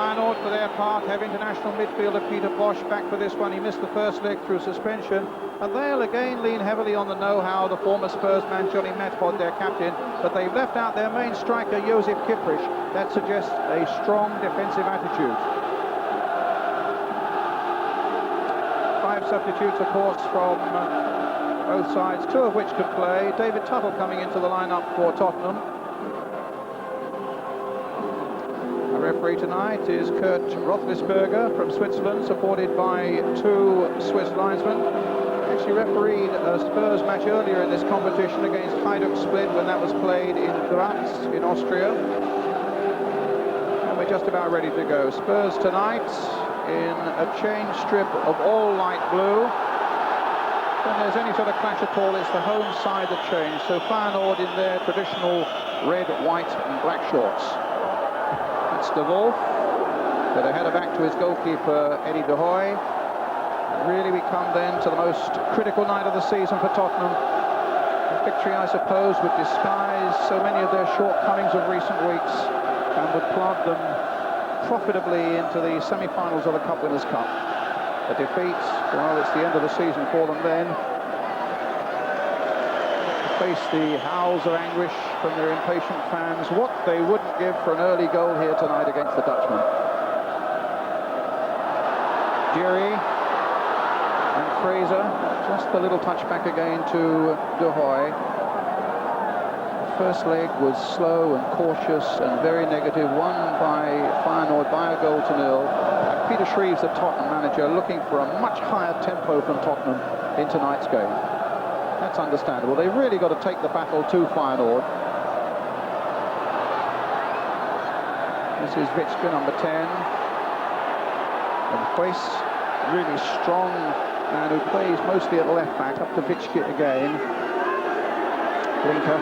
Feyenoord, for their part, have international midfielder Peter Bosch back for this one. He missed the first leg through suspension, and they'll again lean heavily on the know-how of the former Spurs man Johnny Metford, their captain, but they've left out their main striker Josip Kiprich. That suggests a strong defensive attitude. 5 substitutes, of course, from both sides, 2 of which could play. David Tuttle coming into the lineup for Tottenham. The referee tonight is Kurt Roethlisberger from Switzerland, supported by 2 Swiss linesmen. Actually refereed a Spurs match earlier in this competition against Hajduk Split when that was played in Graz in Austria. And we're just about ready to go. Spurs tonight in a change strip of all light blue. When there's any sort of clash at all, it's the home side that changed. So Feyenoord in their traditional red, white and black shorts. It's De Wolf, but a header back to his goalkeeper, Eddie De Hoy. Really we come then to the most critical night of the season for Tottenham. A victory, I suppose, would disguise so many of their shortcomings of recent weeks and would plant them profitably into the semi-finals of the Cup Winners' Cup. A defeat, well, it's the end of the season for them then. Face the howls of anguish from their impatient fans, what they wouldn't give for an early goal here tonight against the Dutchman. Jerry and Fraser, just a little touch back again to De Hoy. The first leg was slow and cautious and very negative, won by Feyenoord by a goal to nil. And Peter Shreeves, the Tottenham manager, looking for a much higher tempo from Tottenham in tonight's game. That's understandable. They've really got to take the battle to Feyenoord. This is Vitske, number 10. And Hues, really strong man who plays mostly at the left back, up to Vitske again. Blinker,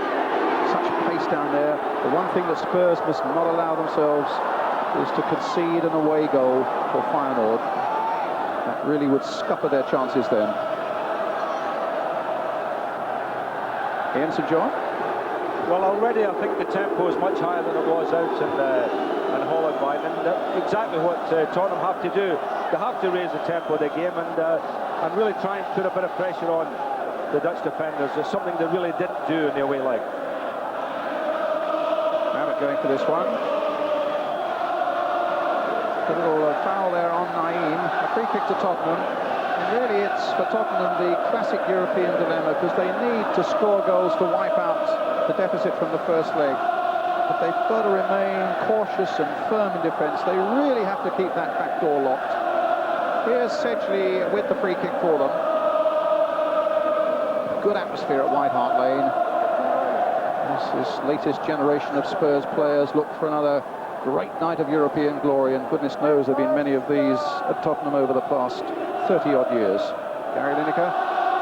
such pace down there. The one thing that Spurs must not allow themselves is to concede an away goal for Feyenoord. That really would scupper their chances then. Ian St John? Well, already I think the tempo is much higher than it was out in Holland-Wine, and exactly what Tottenham have to do. They have to raise the tempo of the game and really try and put a bit of pressure on the Dutch defenders. It's something they really didn't do in the away leg. Abbott going for this one. A little foul there on Naeem. A free kick to Tottenham. And really it's for Tottenham the classic European dilemma, because they need to score goals to wipe out the deficit from the first leg. But they've got to remain cautious and firm in defence. They really have to keep that back door locked. Here's Sedgley with the free kick for them. Good atmosphere at White Hart Lane. This latest generation of Spurs players look for another great night of European glory, and goodness knows there have been many of these at Tottenham over the past 30-odd years. Gary Lineker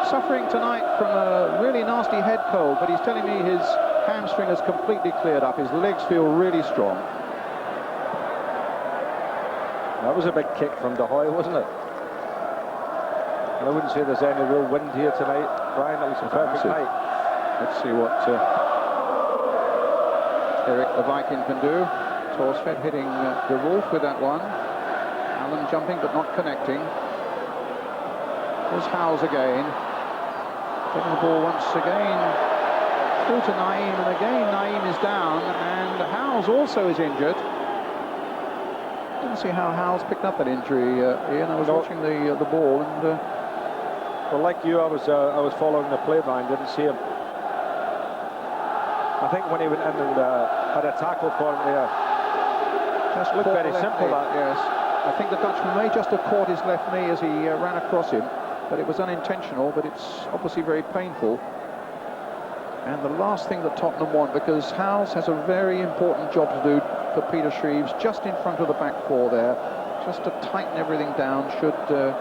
suffering tonight from a really nasty head cold, but he's telling me his hamstring has completely cleared up. His legs feel really strong. That was a big kick from De Hoy, wasn't it? And I wouldn't say there's any real wind here tonight, Brian. That was a perfect night. Let's see what Eric the Viking can do. Torsfed hitting De Wolf with that one. Allen jumping but not connecting. Here's Howes again. Getting the ball once again through to Naeem, and again Naeem is down, and Howes also is injured. Didn't see how Howes picked up that injury, Ian. I was watching the ball, and well, like you, I was following the play, Brian. Didn't see him. I think when he went in and had a tackle for him there, just looked very simple. That, yes. I think the Dutchman may just have caught his left knee as he ran across him, but it was unintentional, but it's obviously very painful. And the last thing that Tottenham want, because Howes has a very important job to do for Peter Shreeves, just in front of the back four there, just to tighten everything down should the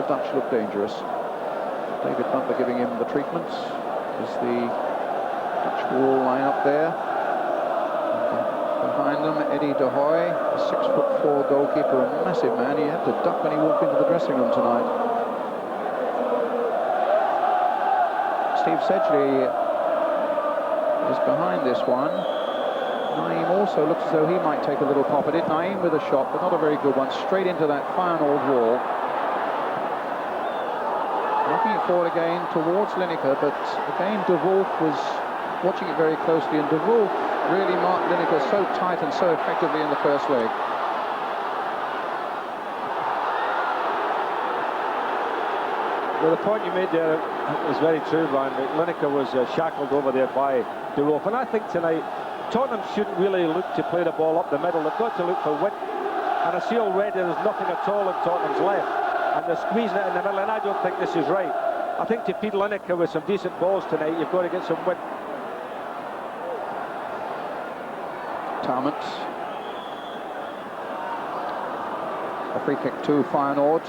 Dutch look dangerous. David Butler giving him the treatments as the Dutch wall line up there. Behind them, Eddie De Hoy, a 6'4" goalkeeper, a massive man. He had to duck when he walked into the dressing room tonight. Steve Sedgley is behind this one. Naeem also looks as though he might take a little pop at it. Naeem with a shot, but not a very good one, straight into that Feyenoord wall. Knocking it forward again towards Lineker, but again De Wolf was watching it very closely, and De Wolf really marked Lineker so tight and so effectively in the first leg. Well, the point you made there is very true, Brian. Lineker was shackled over there by De Wolf, and I think tonight Tottenham shouldn't really look to play the ball up the middle. They've got to look for width, and I see already there's nothing at all in Tottenham's left, and they're squeezing it in the middle, and I don't think this is right. I think to feed Lineker with some decent balls tonight, you've got to get some width. Talmant. A free kick to Feyenoord,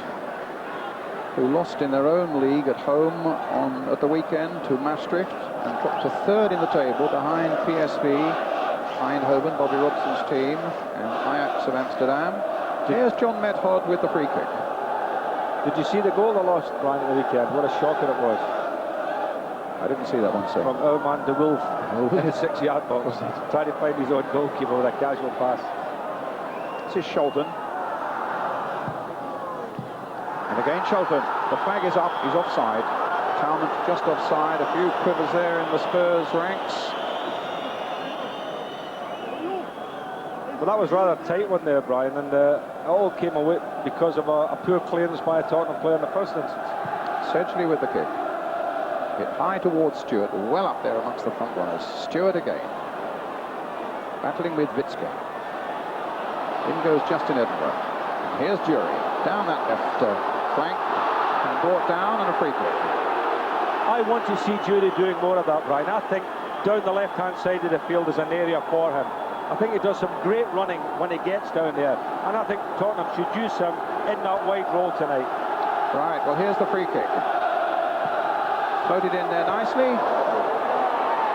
who lost in their own league at home at the weekend to Maastricht and dropped to third in the table behind PSV, Eindhoven, Bobby Robson's team, and Ajax of Amsterdam. Here's John Medhod with the free kick. Did you see the goal they lost, Brian, at the weekend? What a shocker it was. I didn't see that one, sir. From our man De Wolf in the 6-yard box, trying to find his own goalkeeper with a casual pass. This is Sholton. And again Sholton. The flag is up, he's offside. Talmant just offside. A few quivers there in the Spurs ranks. Well, that was rather a tight one there, Brian, and it all came away because of a poor clearance by a Tottenham player in the first instance. Sedgley with the kick. Hit high towards Stewart, well up there amongst the front runners. Stewart again. Battling with Witzke. In goes Justin Edinburgh. And here's Jury. Down that left flank. And brought down, and a free kick. I want to see Jury doing more of that, Brian. I think down the left-hand side of the field is an area for him. I think he does some great running when he gets down there, and I think Tottenham should use him in that wide role tonight. Right, well, here's the free kick. Floated in there nicely.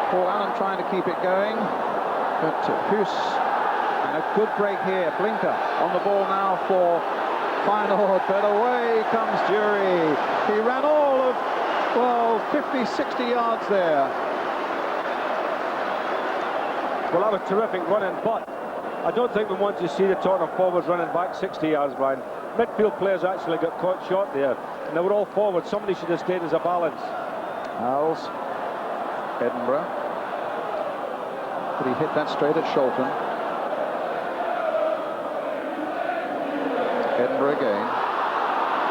Paul Allen trying to keep it going, but Huss, and a good break here. Blinker on the ball now for Feyenoord, but away comes Jury. He ran all of, well, 50, 60 yards there. Well, that was terrific running, but I don't think we want to see the Tottenham forwards running back 60 yards, Brian. Midfield players actually got caught short there, and they were all forward. Somebody should have stayed as a balance. Howells, Edinburgh. But he hit that straight at Sholton. Edinburgh again.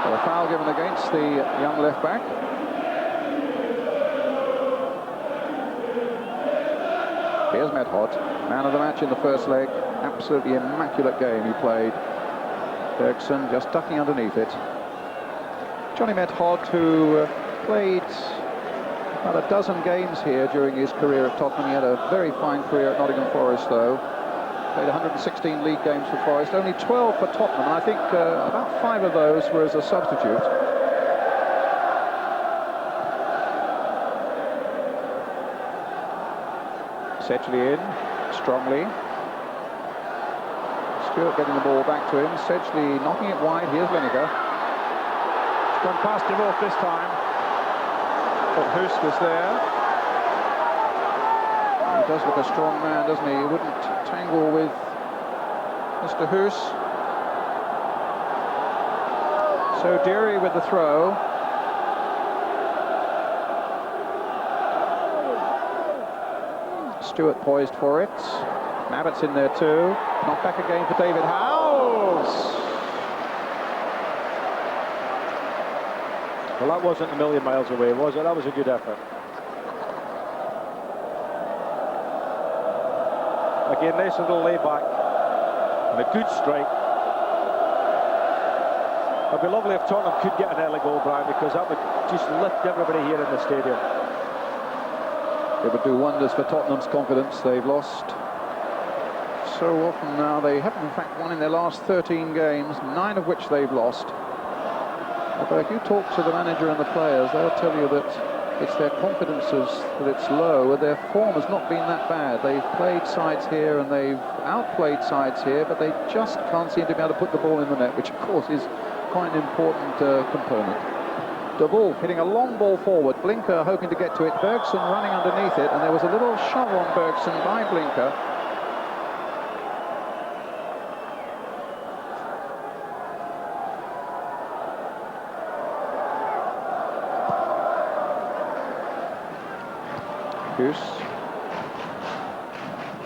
Well, a foul given against the young left back. Here's Medhod, man of the match in the first leg. Absolutely immaculate game he played. Bergson just ducking underneath it. Johnny Medhod, who played about a dozen games here during his career at Tottenham. He had a very fine career at Nottingham Forest, though. Played 116 league games for Forest, only 12 for Tottenham, and I think about 5 of those were as a substitute. Sedgley in, strongly. Stewart getting the ball back to him. Sedgley knocking it wide. Here's Lineker. It's gone past him off this time. But Huss was there. He does look a strong man, doesn't he? He wouldn't tangle with Mr. Huss. So Deary with the throw. Stewart poised for it. Mabbott's in there too. Knocked back again for David Howells. Well, that wasn't a million miles away, was it? That was a good effort. Again, nice little layback and a good strike. It'd be lovely if Tottenham could get an early goal, Brian, because that would just lift everybody here in the stadium. It would do wonders for Tottenham's confidence. They've lost so often now. They haven't, in fact, won in their last 13 games, 9 of which they've lost. But if you talk to the manager and the players, they'll tell you that it's their confidence that it's low. Their form has not been that bad. They've played sides here and they've outplayed sides here, but they just can't seem to be able to put the ball in the net, which, of course, is quite an important component. De Wolf hitting a long ball forward. Blinker hoping to get to it. Bergson running underneath it, and there was a little shove on Bergson by Blinker. Hughes.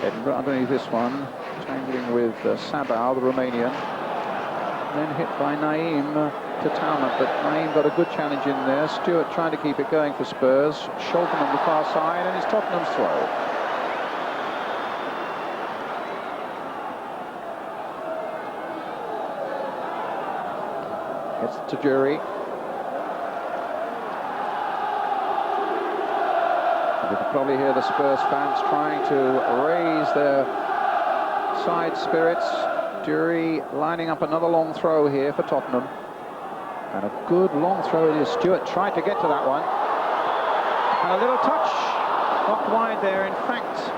Edinburgh underneath this one, tangling with Sabah, the Romanian. And then hit by Naeem to Totenham, but Naeem got a good challenge in there. Stewart trying to keep it going for Spurs. Sholton on the far side, and it's Tottenham's throw. Gets it to Jury. You can probably hear the Spurs fans trying to raise their side spirits. Jury lining up another long throw here for Tottenham. And a good long throw it is. Stewart tried to get to that one. And a little touch. Knocked wide there. In fact,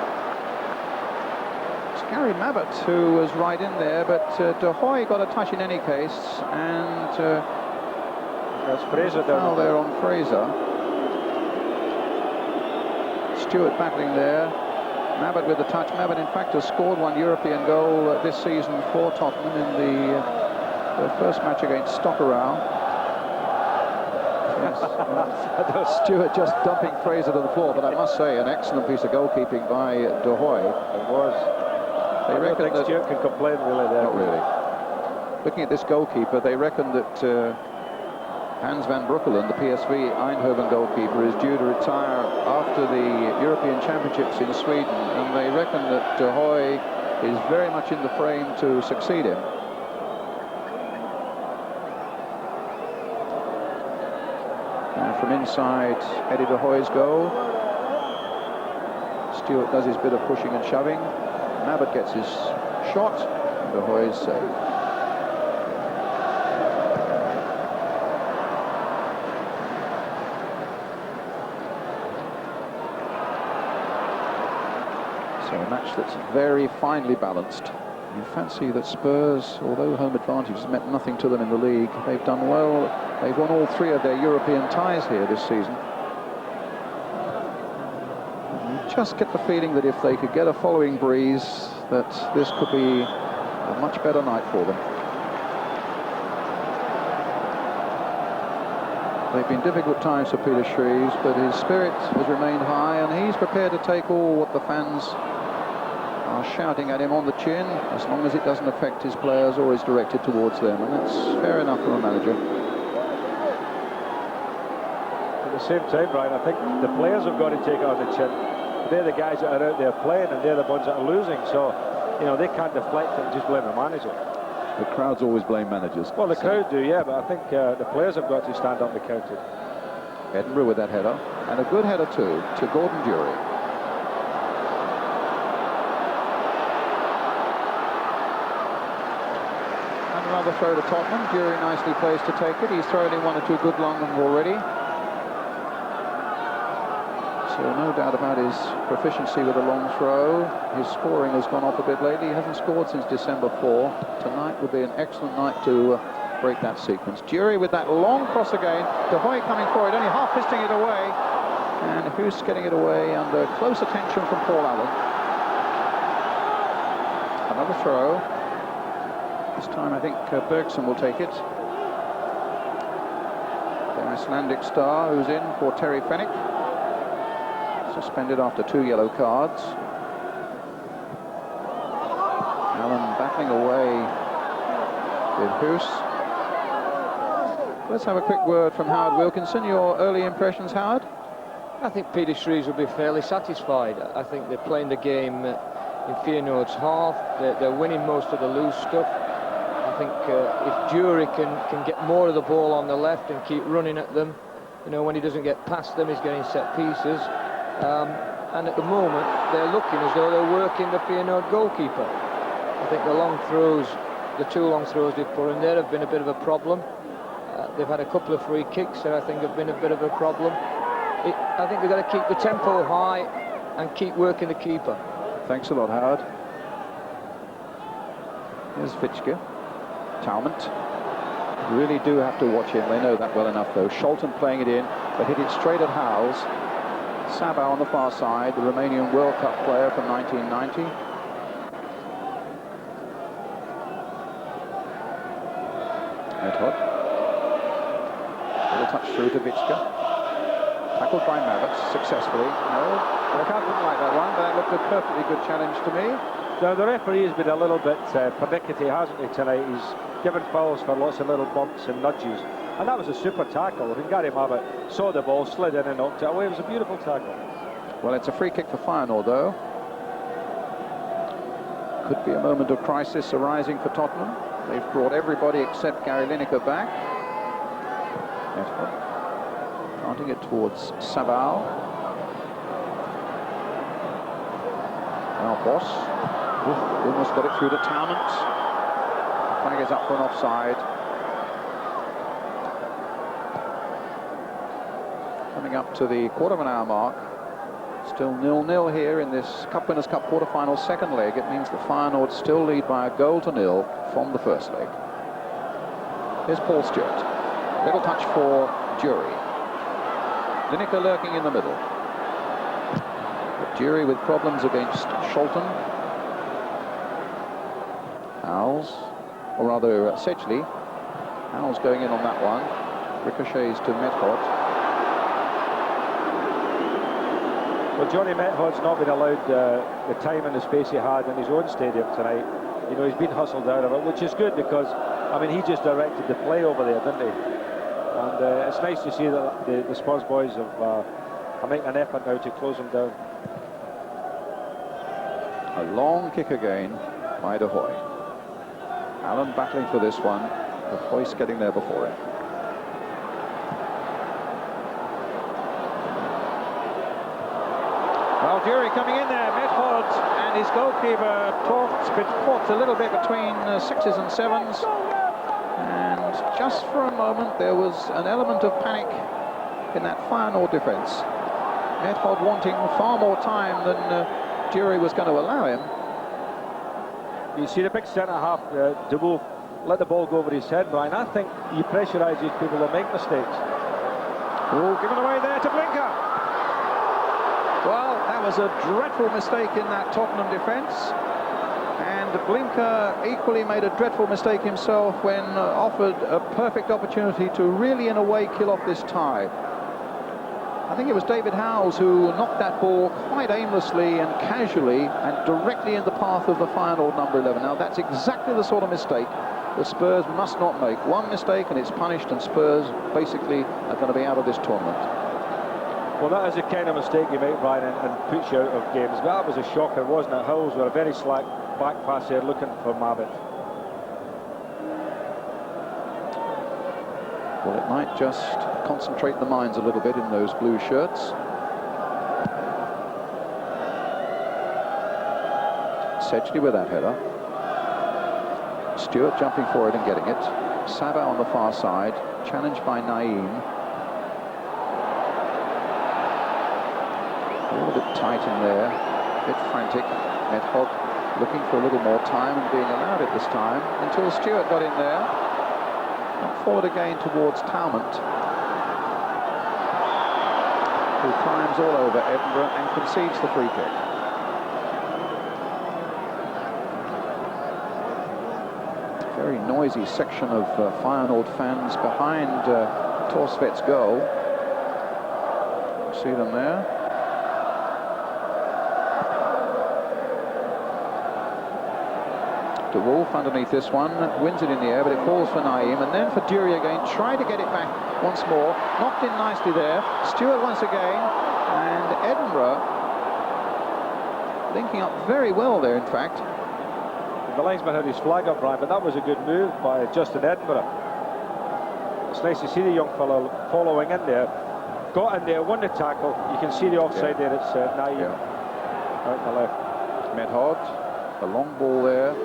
it's Gary Mabbott who was right in there, but De Hoy got a touch in any case. And that's Fraser foul there on Fraser. Stewart battling there. Mabbott with the touch. Mabbott, in fact, has scored one European goal this season for Tottenham in the first match against Stockerau. Yes, Stewart just dumping Fraser to the floor, but I must say, an excellent piece of goalkeeping by De Hoy. It was. They reckon that Stewart can complain really there. Not really. Looking at this goalkeeper, they reckon that Hans van Breukelen, the PSV Eindhoven goalkeeper, is due to retire after the European Championships in Sweden, and they reckon that De Hoy is very much in the frame to succeed him. And from inside Eddie De Hoy's goal, Stewart does his bit of pushing and shoving. Mabbott gets his shot, De Hoy's save. A match that's very finely balanced. You fancy that Spurs, although home advantage has meant nothing to them in the league, they've done well. They've won all three of their European ties here this season. You just get the feeling that if they could get a following breeze, that this could be a much better night for them. They've been difficult times for Peter Shreves, but his spirit has remained high, and he's prepared to take all what the fans are shouting at him on the chin, as long as it doesn't affect his players or is directed towards them, and that's fair enough from a manager. At the same time, Brian, I think the players have got to take it on the chin. They're the guys that are out there playing, and they're the ones that are losing, so you know they can't deflect it and just blame the manager. The crowds always blame managers. Well, the crowd do, yeah, but I think the players have got to stand up and count it. Edinburgh with that header, and a good header too, to Gordon Jury. And another throw to Tottenham. Jury nicely placed to take it. He's thrown in one or two good long ones already. So no doubt about his proficiency with a long throw. His scoring has gone off a bit lately. He hasn't scored since December 4. Tonight would be an excellent night to break that sequence. Jury with that long cross again. De Hoy coming forward, only half fisting it away. And who's getting it away under close attention from Paul Allen. Another throw. This time I think Bergson will take it. The Icelandic star who's in for Terry Fenwick. Suspended after 2 yellow cards. Allen battling away with Hoos. Let's have a quick word from Howard Wilkinson. Your early impressions, Howard? I think Peter Shreves will be fairly satisfied. I think they're playing the game in Feyenoord's half. They're winning most of the loose stuff. I think if Jury can get more of the ball on the left and keep running at them, you know, when he doesn't get past them, he's getting set pieces. And at the moment, they're looking as though they're working the Feyenoord goalkeeper. I think the long throws, the 2 long throws they've put in there have been a bit of a problem. They've had a couple of free kicks that I think have been a bit of a problem. I think they've got to keep the tempo high and keep working the keeper. Thanks a lot, Howard. Here's Fitchke. Talmont. Really do have to watch him. They know that well enough, though. Sholton playing it in, but hit it straight at Howes. Sabah on the far side, the Romanian World Cup player from 1990. Ed Hod. Little touch through to Vitska. tackled by Mabbott successfully. No, I didn't like that one, but that looked a perfectly good challenge to me. Now, the referee has been a little bit pernickety, hasn't he, tonight? He's given fouls for lots of little bumps and nudges. And that was a super tackle. I mean, Gary Mabbott saw the ball, slid in and knocked it away. It was a beautiful tackle. Well, it's a free kick for Feyenoord, though. Could be a moment of crisis arising for Tottenham. They've brought everybody except Gary Lineker back. Planting it towards Sabal. Now Boss. Almost got it through to Talmant. Flag is up for an offside. Coming up to the quarter of an hour mark. Still 0-0 here in this Cup Winners' Cup quarter-final second leg. It means the Feyenoord still lead by 1-0 from the first leg. Here's Paul Stewart. Little touch for Jury. Lineker lurking in the middle. But Jury with problems against Scholten. Howells, or rather Sedgley. Howells going in on that one. Ricochets to Method. Well, Johnny Method's not been allowed the time and the space he had in his own stadium tonight. You know, he's been hustled out of it, which is good because, I mean, he just directed the play over there, didn't he? And it's nice to see that the Spurs boys are making an effort now to close him down. A long kick again by De Hoy. Allen battling for this one. De Hoy's getting there before him. Well, Jury coming in there, Method and his goalkeeper fought a little bit between 6s and 7s. And just for a moment, there was an element of panic in that Feyenoord defence. Method wanting far more time than Jury was going to allow him. You see the big centre-half, De Wolf, let the ball go over his head, Brian. I think you pressurise these people to make mistakes. Oh, given away there to Blinker. Well, that was a dreadful mistake in that Tottenham defence. And Blinker equally made a dreadful mistake himself when offered a perfect opportunity to really, in a way, kill off this tie. I think it was David Howells who knocked that ball quite aimlessly and casually and directly in the path of the Feyenoord number 11. Now, that's exactly the sort of mistake the Spurs must not make. One mistake and it's punished, and Spurs basically are going to be out of this tournament. Well, that is the kind of mistake you make, Brian, and puts you out of games. But that was a shocker, wasn't it? Howells were a very slack back pass there looking for Mabbott. Well, it might just concentrate the minds a little bit in those blue shirts. Sedgley with that header. Stewart jumping for it and getting it. Saba on the far side, challenged by Naeem. A little bit tight in there, a bit frantic. Method looking for a little more time and being allowed it this time until Stewart got in there. Forward again towards Talmant, who climbs all over Edinburgh and concedes the free kick. Very noisy section of Feyenoord fans behind Torsvedt's goal. See them there. De Wolf underneath this one, wins it in the air, but it falls for Naeem, and then for Jury again, trying to get it back once more, knocked in nicely there. Stewart once again, and Edinburgh linking up very well there, in fact. The linesman had his flag up, Brian, but that was a good move by Justin Edinburgh. It's nice to see the young fellow following in there. Got in there, won the tackle. You can see the offside there, it's Naeem out on the left. Method, a long ball there.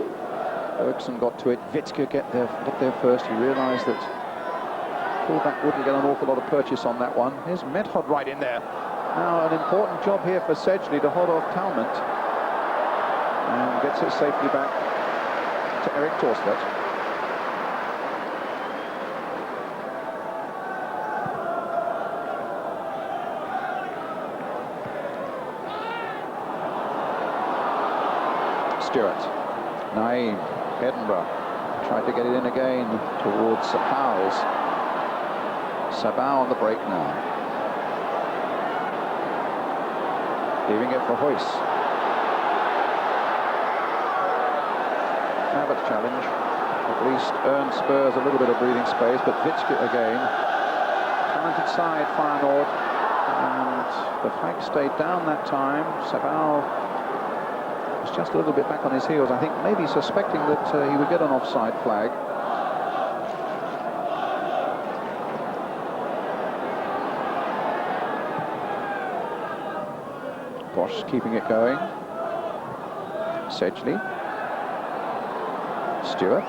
Eriksen got to it. Witske got there first. He realised that fullback wouldn't get an awful lot of purchase on that one. Here's Method right in there. Now an important job here for Sedgley to hold off Talmant, and gets it safely back to Erik Torsvedt. Stewart, Naeem, Edinburgh tried to get it in again towards Howells. Sabah on the break now. Leaving it for Hoyce. Abbott's challenge at least earned Spurs a little bit of breathing space, but Vitske again. Talented side, Feyenoord. And the flag stayed down that time. Sabal was just a little bit back on his heels, I think, maybe suspecting that he would get an offside flag. Bosch keeping it going. Sedgley. Stewart.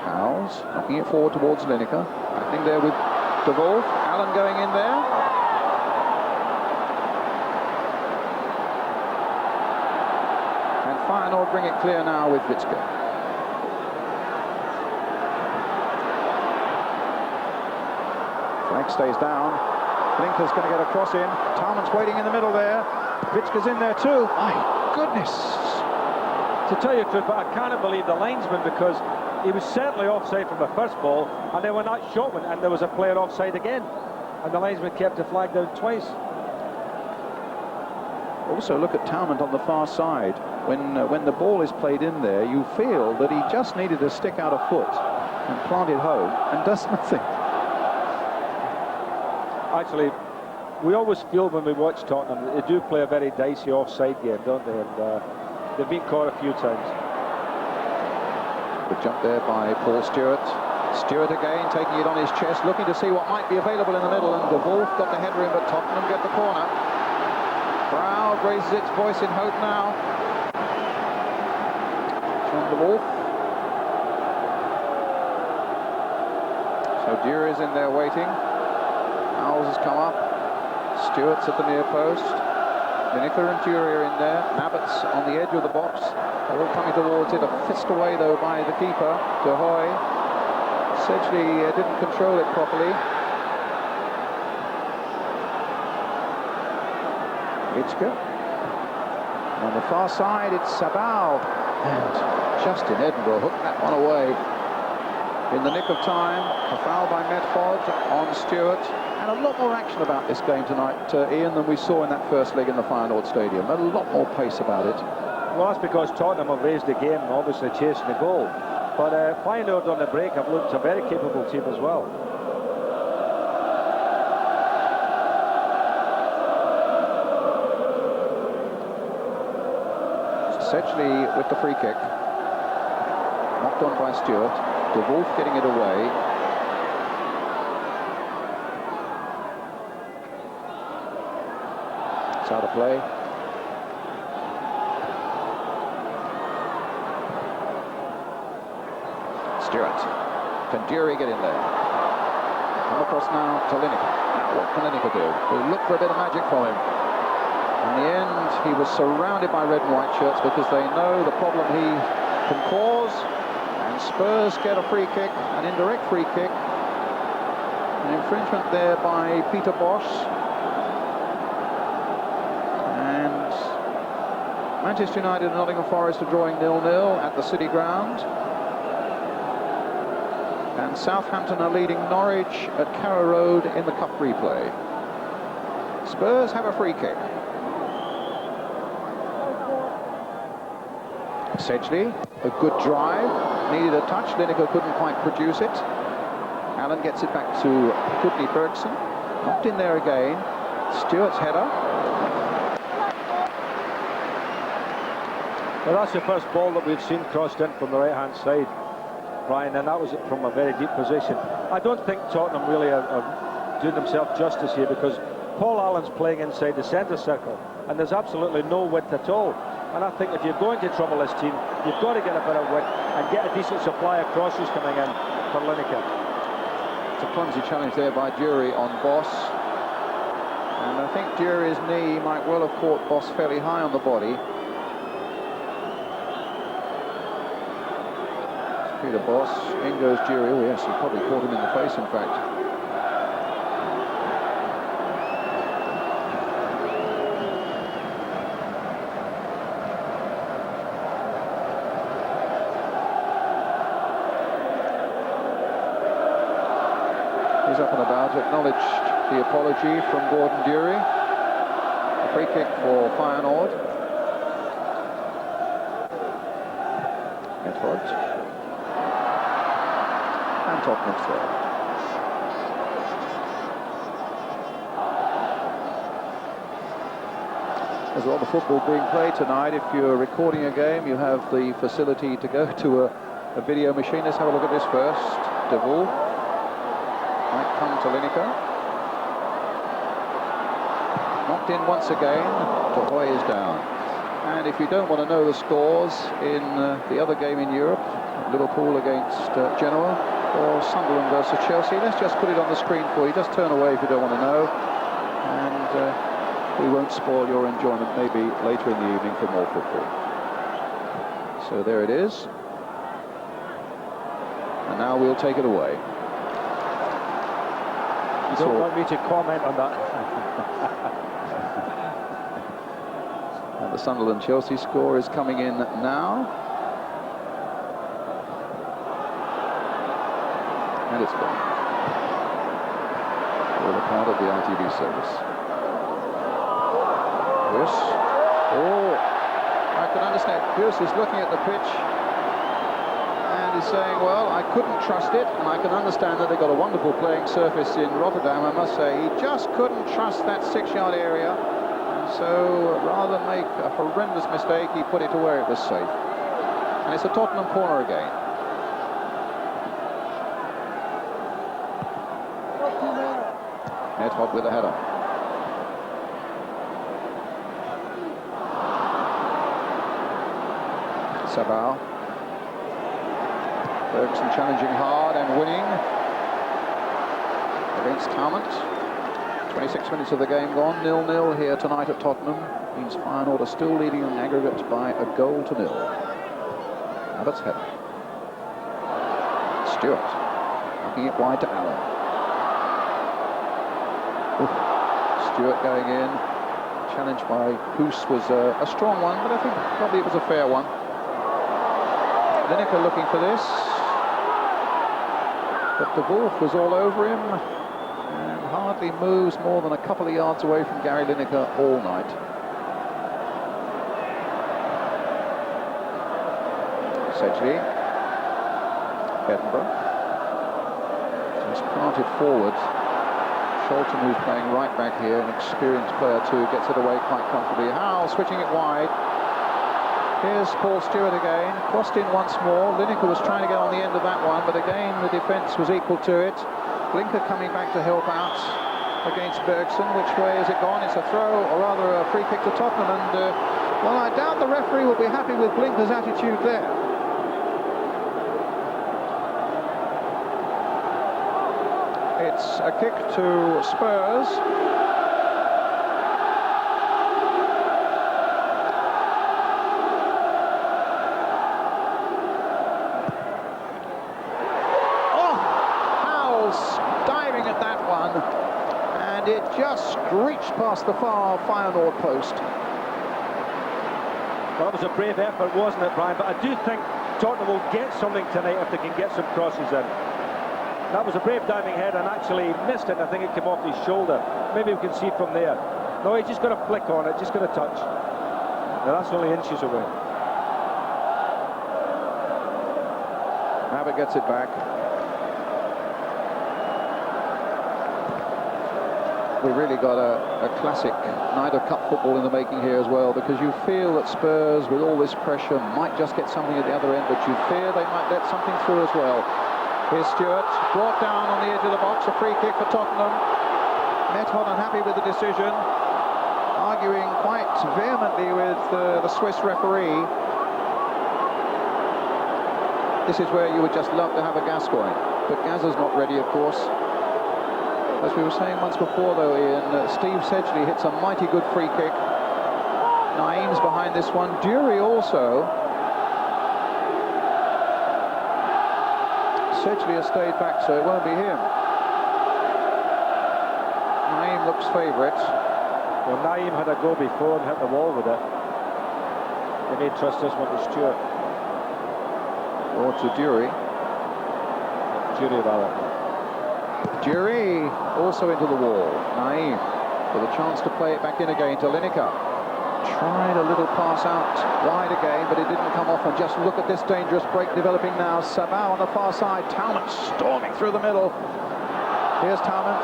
Howells knocking it forward towards Lineker. I think there with De Wolf. Allen going in there. And Feyenoord bring it clear now with Vitske. Flag stays down. Blinker's going to get a cross in. Talman's waiting in the middle there. Vitske's in there too. My goodness. To tell you the truth, I cannot believe the linesman, because he was certainly offside from the first ball, and then when that shot went in, there was a player offside again, and the linesman kept the flag down twice. Also look at Talmant on the far side. When the ball is played in there, you feel that he just needed to stick out a foot and plant it home, and does nothing. Actually, we always feel when we watch Tottenham, they do play a very dicey offside game, don't they? And they've been caught a few times. Good jump there by Paul Stewart. Stewart again taking it on his chest, looking to see what might be available in the middle, and De Wolf got the header in, but Tottenham get the corner. Crowd raises its voice in hope now. John De Wolf. So Dewar is in there waiting. Howells has come up. Stewart's at the near post. Lineker and Jury are in there. Abbott's on the edge of the box. They're all coming towards it. A fist away though by the keeper, De Hoy. Sedgley didn't control it properly. Vitske. On the far side, it's Sabal. And Justin Edinburgh hooked that one away in the nick of time. A foul by Medford on Stewart. And a lot more action about this game tonight, Ian, than we saw in that first leg in the Feyenoord Stadium. A lot more pace about it. Well, that's because Tottenham have raised the game, obviously chasing the goal. But Feyenoord on the break have looked a very capable team as well. Sedgley with the free kick. Knocked on by Stewart. De Wolf getting it away. It's out of play. Stewart. Can Dury get in there? Come across now to Lineker. Now what can Lineker do? We'll look for a bit of magic from him. In the end, he was surrounded by red and white shirts because they know the problem he can cause. And Spurs get a free kick, an indirect free kick. An infringement there by Peter Bosch. And Manchester United and Nottingham Forest are drawing 0-0 at the City Ground. And Southampton are leading Norwich at Carrow Road in the Cup replay. Spurs have a free kick. Sedgley, a good drive, needed a touch, Lineker couldn't quite produce it. Allen gets it back to Kudny Bergson, knocked in there again. Stewart's header. Well, that's the first ball that we've seen crossed in from the right-hand side, Brian, and that was from a very deep position. I don't think Tottenham really are doing themselves justice here, because Paul Allen's playing inside the centre circle, and there's absolutely no width at all. And I think if you're going to trouble this team, you've got to get a bit of width and get a decent supply of crosses coming in for Lineker. It's a clumsy challenge there by Dury on Boss. And I think Dury's knee might well have caught Boss fairly high on the body. Peter Boss, in goes Dury. Oh yes, he probably caught him in the face, in fact. He's up and about, acknowledged the apology from Gordon Dury. A free kick for Feyenoord. Edwards. And Tottenham's throw. There's a lot of football being played tonight. If you're recording a game, you have the facility to go to a video machine. Let's have a look at this first. De Wolf might come to Lineker. Knocked in once again. De Hoy is down. And if you don't want to know the scores in the other game in Europe, Liverpool against Genoa, or Sunderland versus Chelsea, let's just put it on the screen for you. Just turn away if you don't want to know. And we won't spoil your enjoyment, maybe later in the evening for more football. So there it is. And now we'll take it away. You don't want me to comment on that. And the Sunderland-Chelsea score is coming in now. And it's gone. All a part of the ITV service. Hughes. Oh, I can understand. Hughes is looking at the pitch and is saying, well, I couldn't trust it, and I can understand that they've got a wonderful playing surface in Rotterdam, I must say. He just couldn't trust that 6-yard area, and so rather than make a horrendous mistake, he put it to where it was safe. And it's a Tottenham corner again. Nedved with a header. Sabal. Ferguson challenging hard and winning against Talmont. 26 minutes of the game gone, 0-0 here tonight at Tottenham. Means Feyenoord are still leading on aggregate by a goal to 0. Abbott's header. Stewart knocking it wide to Allen. Stewart going in. Challenge by Hoos was a strong one, but I think probably it was a fair one. Lineker looking for this, but De Wolf was all over him and hardly moves more than a couple of yards away from Gary Lineker all night. Sedgley, Edinburgh, just planted forward. Sholton, who's playing right back here, an experienced player too, gets it away quite comfortably. Howe switching it wide. Here's Paul Stewart again, crossed in once more. Lineker was trying to get on the end of that one, but again the defence was equal to it. Blinker coming back to help out against Bergson. Which way has it gone? It's a throw, or rather a free kick to Tottenham, and well, I doubt the referee will be happy with Blinker's attitude there. It's a kick to Spurs. Diving at that one, and it just screeched past the far Feyenoord post. Well, that was a brave effort, wasn't it, Brian? But I do think Tottenham will get something tonight if they can get some crosses in. That was a brave diving head and actually missed it. I think it came off his shoulder. Maybe we can see from there. No, he just got a flick on it, just got a touch. Now that's only inches away. Abbott gets it back. We've really got a classic night of cup football in the making here as well, because you feel that Spurs, with all this pressure, might just get something at the other end, but you fear they might let something through as well. Here's Stewart, brought down on the edge of the box, a free kick for Tottenham. Nedved unhappy with the decision, arguing quite vehemently with the Swiss referee. This is where you would just love to have a Gascoigne, but Gazza's not ready, of course. As we were saying once before, though, Ian, Steve Sedgley hits a mighty good free kick. Naeem's behind this one. Dury also. Sedgley has stayed back, so it won't be him. Naeem looks favourite. Well, Naeem had a go before and hit the wall with it. They may trust this one to Stewart. Or to Dury. Dury, rather. Dury also into the wall. Naeem. with a chance to play it back in again to Lineker. Tried a little pass out wide again, but it didn't come off. And just look at this dangerous break developing now. Sabah on the far side. Talmant storming through the middle. Here's Talmant.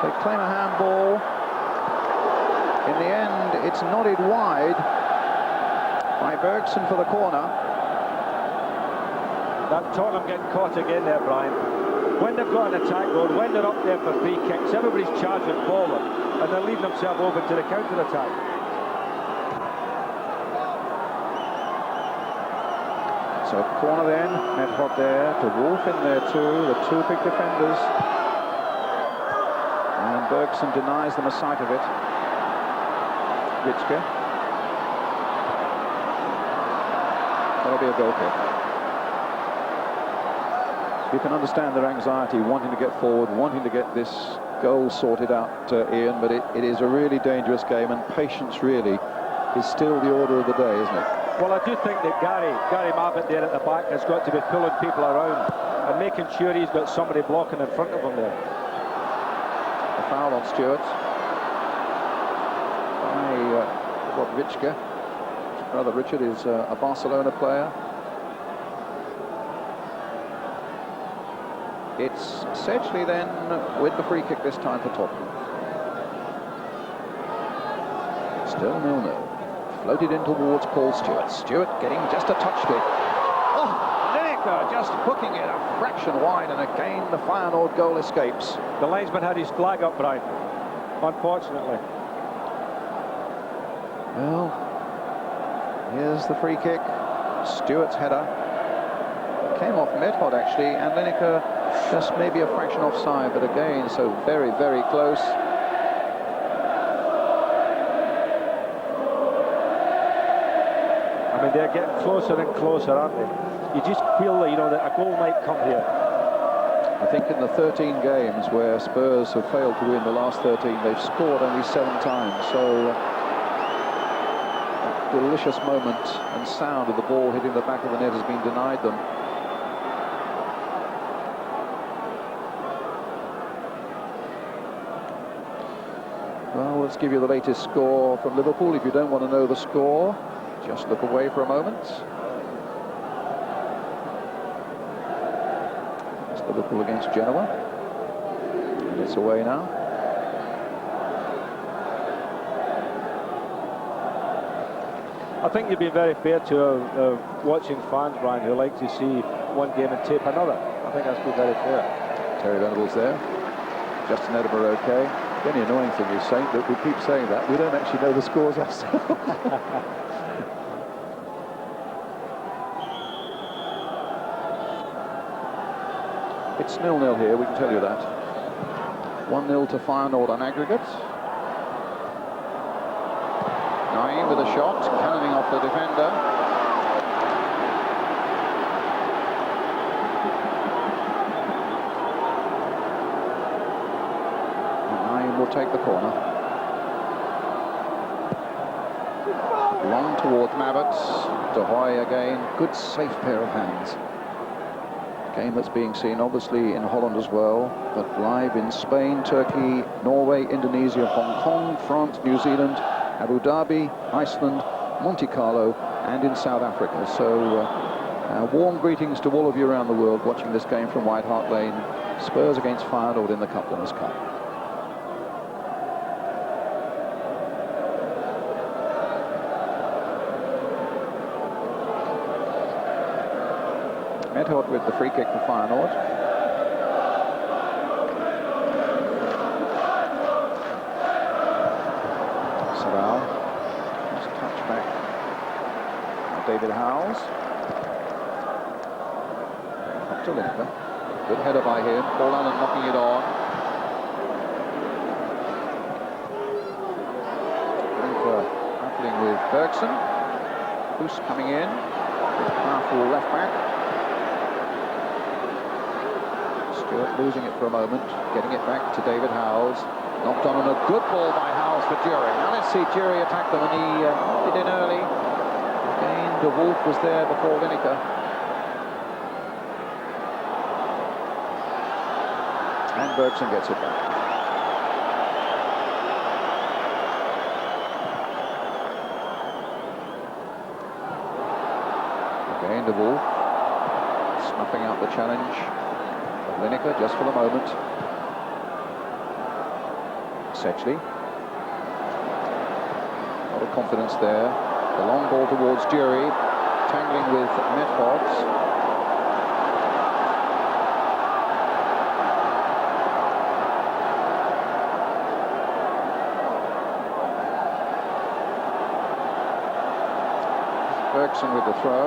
They claim a handball. In the end, it's nodded wide by Bergson for the corner. That Tottenham getting caught again there, Brian. When they've got an attack going, when they're up there for free kicks, everybody's charging forward, and they're leaving themselves open to the counter-attack. So corner then, Medhot there, to Wolf in there too, the two big defenders. And Bergson denies them a sight of it. Ritschke. That'll be a goal kick. You can understand their anxiety, wanting to get forward, wanting to get this goal sorted out, Ian, but it is a really dangerous game, and patience really is still the order of the day, isn't it? Well, I do think that Gary Mabbitt there at the back has got to be pulling people around and making sure he's got somebody blocking in front of him there. A foul on Stewart by Ritschke. His brother Richard is a Barcelona player. It's Sedgley then with the free kick this time for Tottenham. Still 0-0. Floated in towards Paul Stewart. Stewart getting just a touch to it. Oh, Lineker just hooking it a fraction wide, and again the Feyenoord goal escapes. The linesman had his flag up, Brian, unfortunately. Well, here's the free kick. Stewart's header. It came off Medhot actually, and Lineker just maybe a fraction offside, but again, so very, very close. I mean, they're getting closer and closer, aren't they? You just feel that, you know, that a goal might come here. I think in the 13 games where Spurs have failed to win the last 13, they've scored only 7 times. So that delicious moment and sound of the ball hitting the back of the net has been denied them. Well, let's give you the latest score from Liverpool. If you don't want to know the score, just look away for a moment. It's Liverpool against Genoa. And it's away now. I think you'd be very fair to watching fans, Brian, who like to see one game and tape another. I think that's been very fair. Terry Venables there. Justin Edinburgh okay. The only annoying thing is saying that we keep saying that we don't actually know the scores ourselves. It's 0-0 here, we can tell you that. 1-0 to Feyenoord on aggregate. Naeem with a shot, cannoning off the defender. Will take the corner. Long towards Mabbitt. De Hoy again. Good safe pair of hands. Game that's being seen obviously in Holland as well, but live in Spain, Turkey, Norway, Indonesia, Hong Kong, France, New Zealand, Abu Dhabi, Iceland, Monte Carlo, and in South Africa. So warm greetings to all of you around the world watching this game from White Hart Lane. Spurs against Feyenoord in the Cup Winners' Cup. Medhot with the free kick for Feyenoord. Sabah. Just touch back. David Howells. Up to Lineker. Good header by him. Paul Allen knocking it on. Lineker battling with Bergson. Hoos coming in. Powerful left back. Stewart losing it for a moment, getting it back to David Howells. Knocked on and a good ball by Howells for Jury. Now let's see Jury attack them, and he knocked it in early. Again, De Wolf was there before Lineker. And Bergson gets it back. approval. Snuffing out the challenge. Lineker just for the moment. Sedgley. A lot of confidence there. The long ball towards Jury. Tangling with Methods. Bergson with the throw.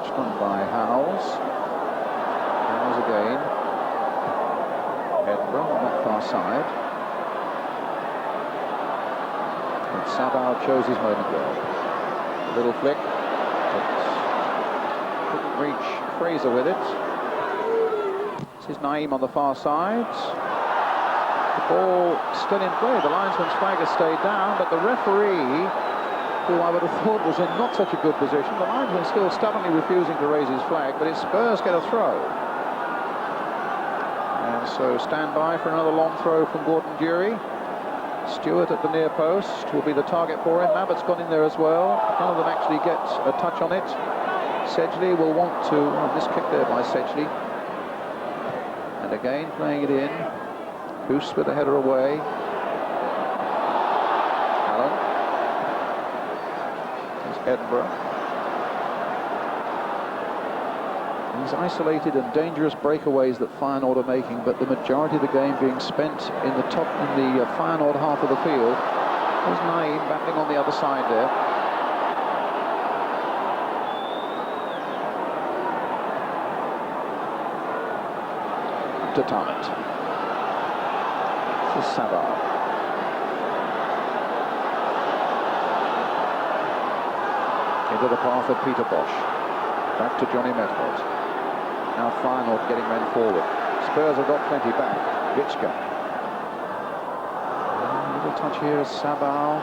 It's run by Howells. Howells again. Edinburgh on that far side. And Sabah chose his moment well. A little flick. But couldn't reach Fraser with it. This is Naeem on the far side. The ball still in play. The linesman's flag has stayed down, but the referee, who I would have thought was in not such a good position, the linesman still stubbornly refusing to raise his flag, but his Spurs get a throw. And so stand by for another long throw from Gordon Durie. Stewart at the near post will be the target for him. Abbott's gone in there as well. None of them actually get a touch on it. Sedgley will want to... Oh, this kick there by Sedgley. And again playing it in. Hoos with the header away. Allen. There's Edinburgh. These isolated and dangerous breakaways that Feyenoord are making, but the majority of the game being spent in the Feyenoord half of the field. There's Naeem battling on the other side there. To Tarrant. This is Sabah. Into the path of Peter Bosch. Back to Johnny Medford. Now Feyenoord getting men forward. Spurs have got plenty back. Vichka. A little touch here is Sabah.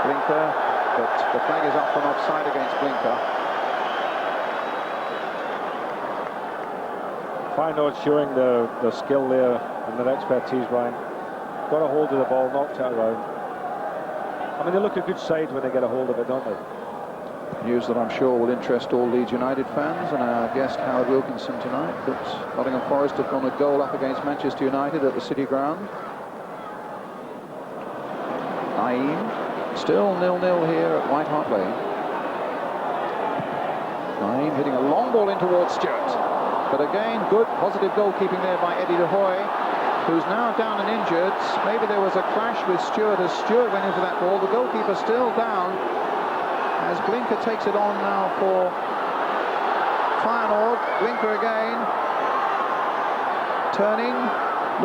Blinker. But the flag is up from offside against Blinker. Feyenoord showing the skill there and their expertise, Ryan. Got a hold of the ball, knocked it around. I mean, they look a good side when they get a hold of it, don't they? News that I'm sure will interest all Leeds United fans and our guest Howard Wilkinson tonight, that Nottingham Forest have gone a goal up against Manchester United at the City Ground. Naeem, still 0-0 here at White Hart Lane. Naeem hitting a long ball in towards Stewart. But again, good, positive goalkeeping there by Eddie de Hoy, who's now down and injured. Maybe there was a clash with Stewart as Stewart went into that ball. The goalkeeper still down as Blinker takes it on now for Feyenoord. Blinker again. Turning,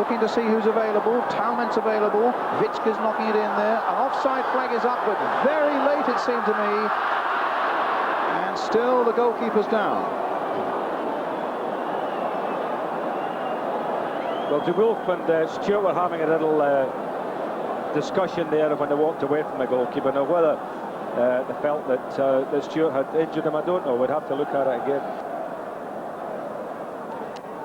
looking to see who's available. Talment's available. Vichka's knocking it in there. An offside flag is up, but very late it seemed to me. And still the goalkeeper's down. Well, De Wolf and Stewart were having a little discussion there when they walked away from the goalkeeper. Now, whether they felt that Stewart had injured him, I don't know. We'd have to look at it again.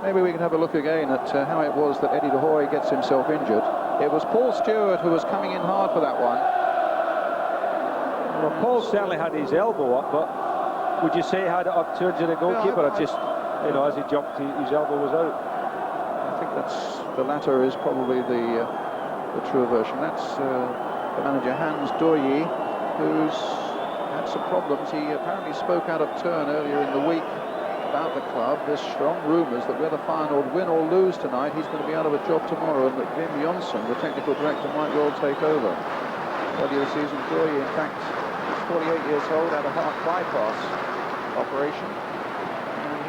Maybe we can have a look again at how it was that Eddie de Hoy gets himself injured. It was Paul Stewart who was coming in hard for that one. Well, Paul certainly had his elbow up, but would you say he had it up towards the goalkeeper, or just, you know, as he jumped, his elbow was out? I think that's the latter is probably the true version. That's the manager Hans Doye, who's had some problems. He apparently spoke out of turn earlier in the week about the club. There's strong rumours that whether Feyenoord win or lose tonight, he's going to be out of a job tomorrow, and that Wim Jonsson, the technical director, might well take over. Earlier this season, Doye, in fact, is 48 years old, had a heart bypass operation.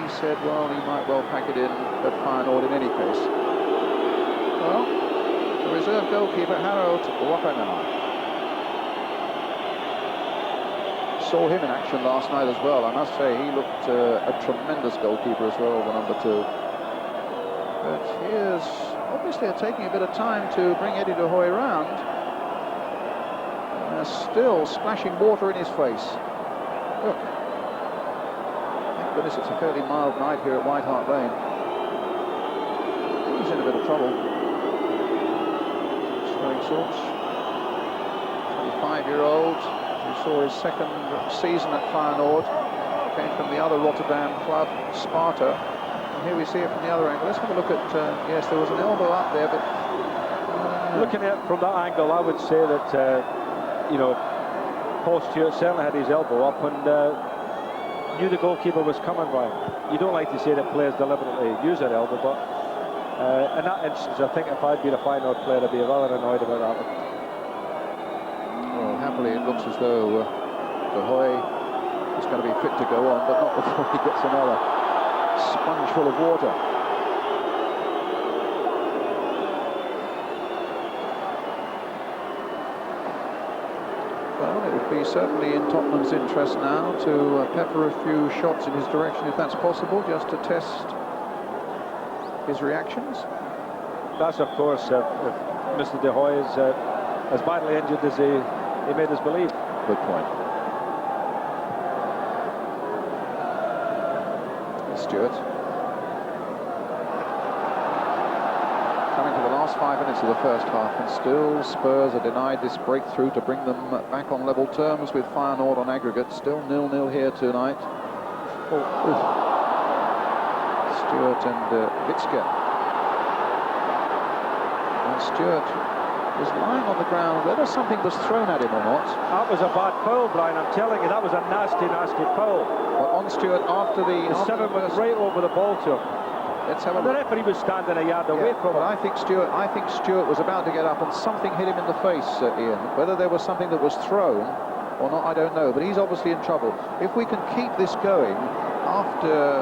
He said, well, he might well pack it in at Feyenoord in any case. Well, the reserve goalkeeper, Harold Wapangar. Saw him in action last night as well. I must say, he looked a tremendous goalkeeper as well, the number 2. But he is obviously taking a bit of time to bring Eddie de Hoy round. And still splashing water in his face. Look. Goodness, it's a fairly mild night here at White Hart Lane. He's in a bit of trouble. Swelling sorts. 25-year-old. who saw his second season at Feyenoord, came from the other Rotterdam club, Sparta. And here we see it from the other angle. Let's have a look at, yes, there was an elbow up there, but... Looking at it from that angle, I would say that, you know, Paul Stewart certainly had his elbow up and knew the goalkeeper was coming by. You don't like to say that players deliberately use their elbow, but in that instance, I think if I'd been a Feyenoord player, I'd be rather annoyed about that one. Well, happily it looks as though De Hoy is going to be fit to go on, but not before he gets another sponge full of water. Well, it would be certainly in Tottenham's interest now to pepper a few shots in his direction, if that's possible, just to test his reactions. That's, of course, if Mr. De Hoy is as badly injured as he made us believe. Good point. Stewart. Coming to the last 5 minutes of the first half, and still Spurs are denied this breakthrough to bring them back on level terms with Feyenoord on aggregate. Still 0-0 here tonight. Stewart and Witzke. And Stewart was lying on the ground, whether something was thrown at him or not. That was a bad foul, Brian, I'm telling you, that was a nasty, nasty foul. But on Stewart after the... Seven went right over the ball to him. Let's have a And the look. referee was standing a yard away from But him. I think Stewart was about to get up and something hit him in the face, Ian. Whether there was something that was thrown or not, I don't know. But he's obviously in trouble. If we can keep this going after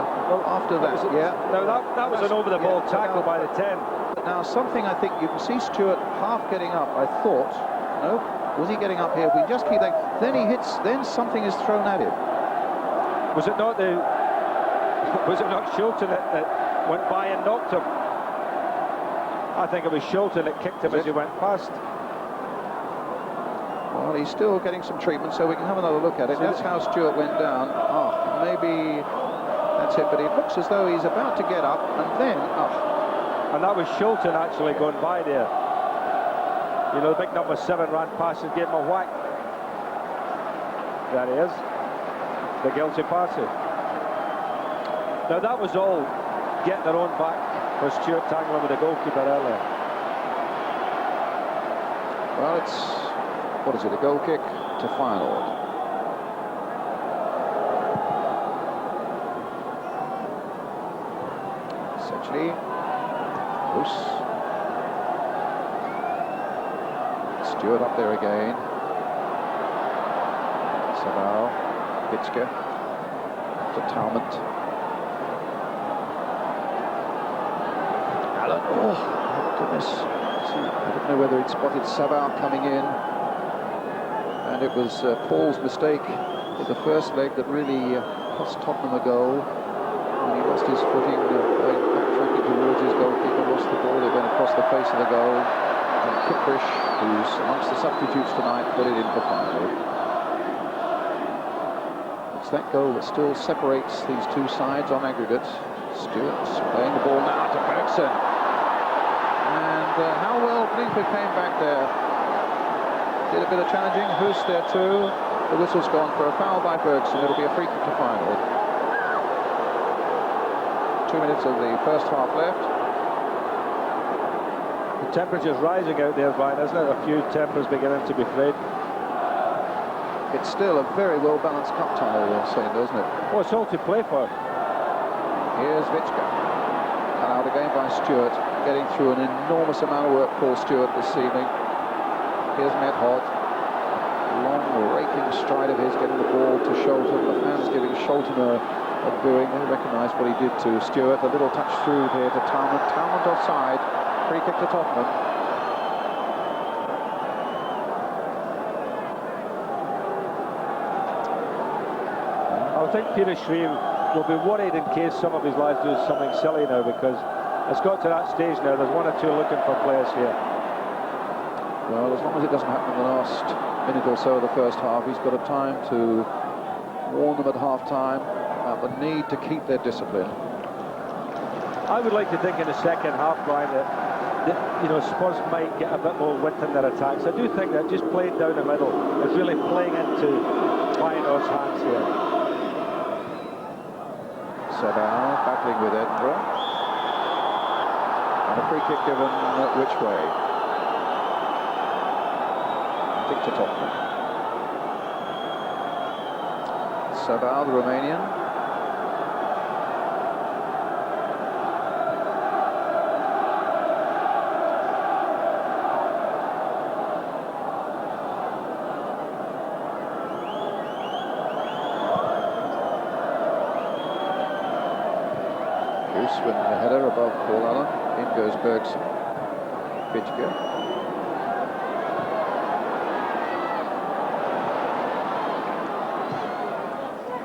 that, yeah. No, that was an over-the-ball tackle by the 10. But now something, I think you can see Stewart half getting up. I thought, no, was he getting up here? If we just keep that, then he hits. Then something is thrown at him. Was it not Shilton that went by and knocked him? I think it was Shilton that kicked him as he went past. Well, he's still getting some treatment, so we can have another look at it. That's how Stewart went down. Oh, maybe that's it, but it looks as though he's about to get up, and then, And that was Shilton actually going by there. You know, the big number 7 ran past and gave him a whack. There he is. The guilty party. Now that was all getting their own back for Stewart tangling with the goalkeeper earlier. well, it's, what is it, a goal kick to Feyenoord. Essentially, loose. Stewart up there again. Sabao, Witzke, to Talmont. Allen, oh goodness. I didn't know whether he'd spotted Sabao coming in. And it was Paul's mistake with the first leg that really cost Tottenham a goal. When he lost his footing, going backtracking towards his goalkeeper, lost the ball, it went across the face of the goal. And Kiprish, who's amongst the substitutes tonight, put it in for Feyenoord. It's that goal that still separates these two sides on aggregate. Stewart's playing the ball now to Bergson. And how well Blinker came back there. Did a bit of challenging. Hoos there too. The whistle's gone for a foul by Bergson. It'll be a free kick to Feyenoord. 2 minutes of the first half left. The temperature's rising out there, Brian, isn't it? A few tempers beginning to be frayed. It's still a very well-balanced cup tie, they're saying, doesn't it? Well, it's all to play for. Here's Witzke. Cut out again by Stewart. Getting through an enormous amount of work, Paul Stewart, this evening. Here's Matt Hodd. Long, raking stride of his, getting the ball to Sholton. The fans giving Sholton a booing. They recognise what he did to Stewart. A little touch through here to Talmont. Talmont offside. Free kick to Tottenham. I think Peter Shreve will be worried in case some of his lads do something silly now, because it's got to that stage now. There's 1 or 2 looking for players here. Well, as long as it doesn't happen in the last minute or so of the first half, he's got a time to warn them at half-time about the need to keep their discipline. I would like to think in the second half, Brian, that you know, Spurs might get a bit more width in their attacks. I do think that just playing down the middle is really playing into Feyenoord's hands here. Sabah battling with Edinburgh. And a free kick given which way? I think to Tottenham. Sabah, the Romanian. With the header above Paul Allen. In goes Bergson. Fitchger.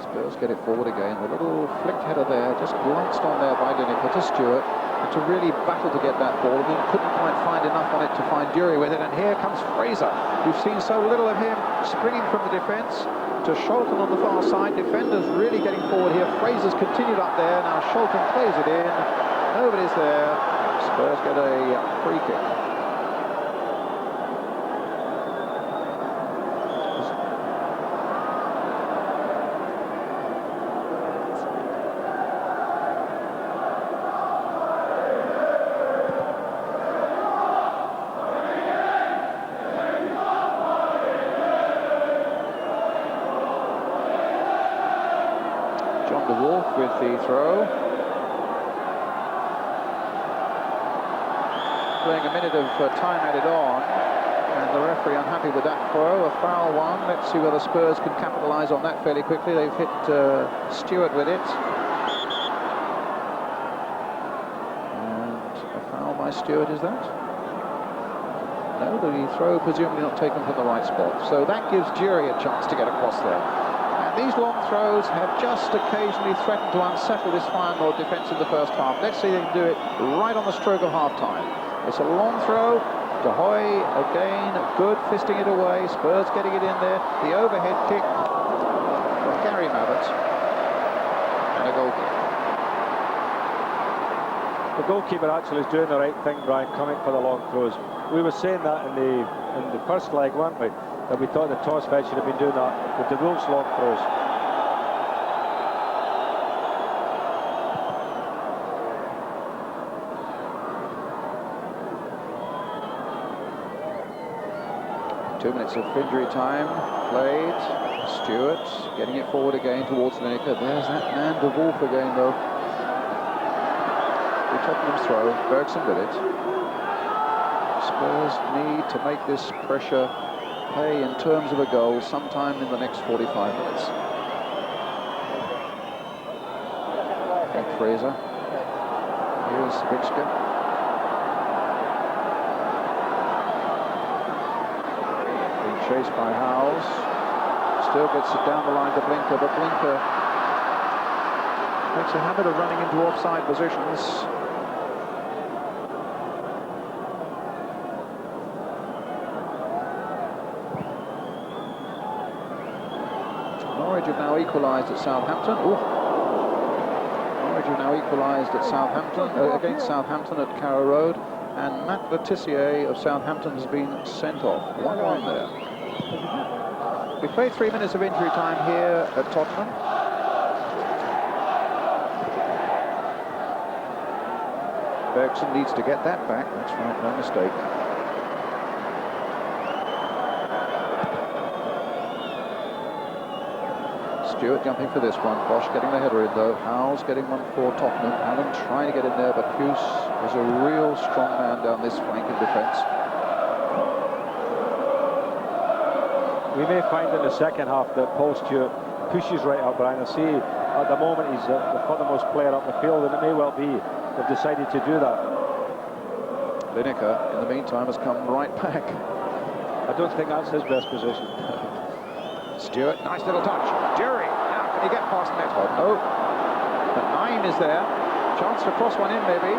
Spurs get it forward again. A little flicked header there, just glanced on there by Lineker to Stewart. And to really battle to get that ball, and then couldn't quite find enough on it to find Dury with it. And here comes Fraser. We've seen so little of him springing from the defence. To Scholten on the far side, defenders really getting forward here. Fraser's continued up there, now Scholten plays it in, nobody's there, Spurs get a free kick. With the throw. Playing a minute of time added on, and the referee unhappy with that throw. A foul one. Let's see whether Spurs can capitalise on that fairly quickly. They've hit Stewart with it. And a foul by Stewart, is that? No, the throw presumably not taken from the right spot. So that gives Dury a chance to get across there. These long throws have just occasionally threatened to unsettle this Feyenoord defence in the first half. Let's see if they can do it right on the stroke of half-time. It's a long throw. De Hoy again, good, fisting it away. Spurs getting it in there. The overhead kick from Gary Mabbott. And a goal kick. The goalkeeper actually is doing the right thing, Brian, coming for the long throws. We were saying that in the first leg, weren't we? That we thought the toss vet should have been doing that with the Wolves long throws. Two minutes of injury time played. Stewart getting it forward again towards Lineker. There's that man, De Wolf again though. The Tottenham's throw, Bergson with it. Spurs need to make this pressure pay in terms of a goal sometime in the next 45 minutes. And Fraser. Here's Fitchger. Being chased by Howes. Still gets it down the line to Blinker, but Blinker makes a habit of running into offside positions. Norwich have now equalised at Southampton. Norwich have now equalised at Southampton against Southampton at Carrow Road, and Matt Letitia of Southampton has been sent off. 1-1 there. We played 3 minutes of injury time here at Tottenham. Bergson needs to get that back. That's right, no mistake. Stewart jumping for this one. Bosch getting the header in though. Howes getting one for Tottenham. Allen trying to get in there, but Hughes is a real strong man down this flank in defence. We may find in the second half that Paul Stewart pushes right up, Brian. I see at the moment he's the furthermost player up the field, and it may well be they've decided to do that. Lineker, in the meantime, has come right back. I don't think that's his best position. Stewart, nice little touch. Dury, now can he get past Metod? No. But Naim is there. Chance to cross one in, maybe.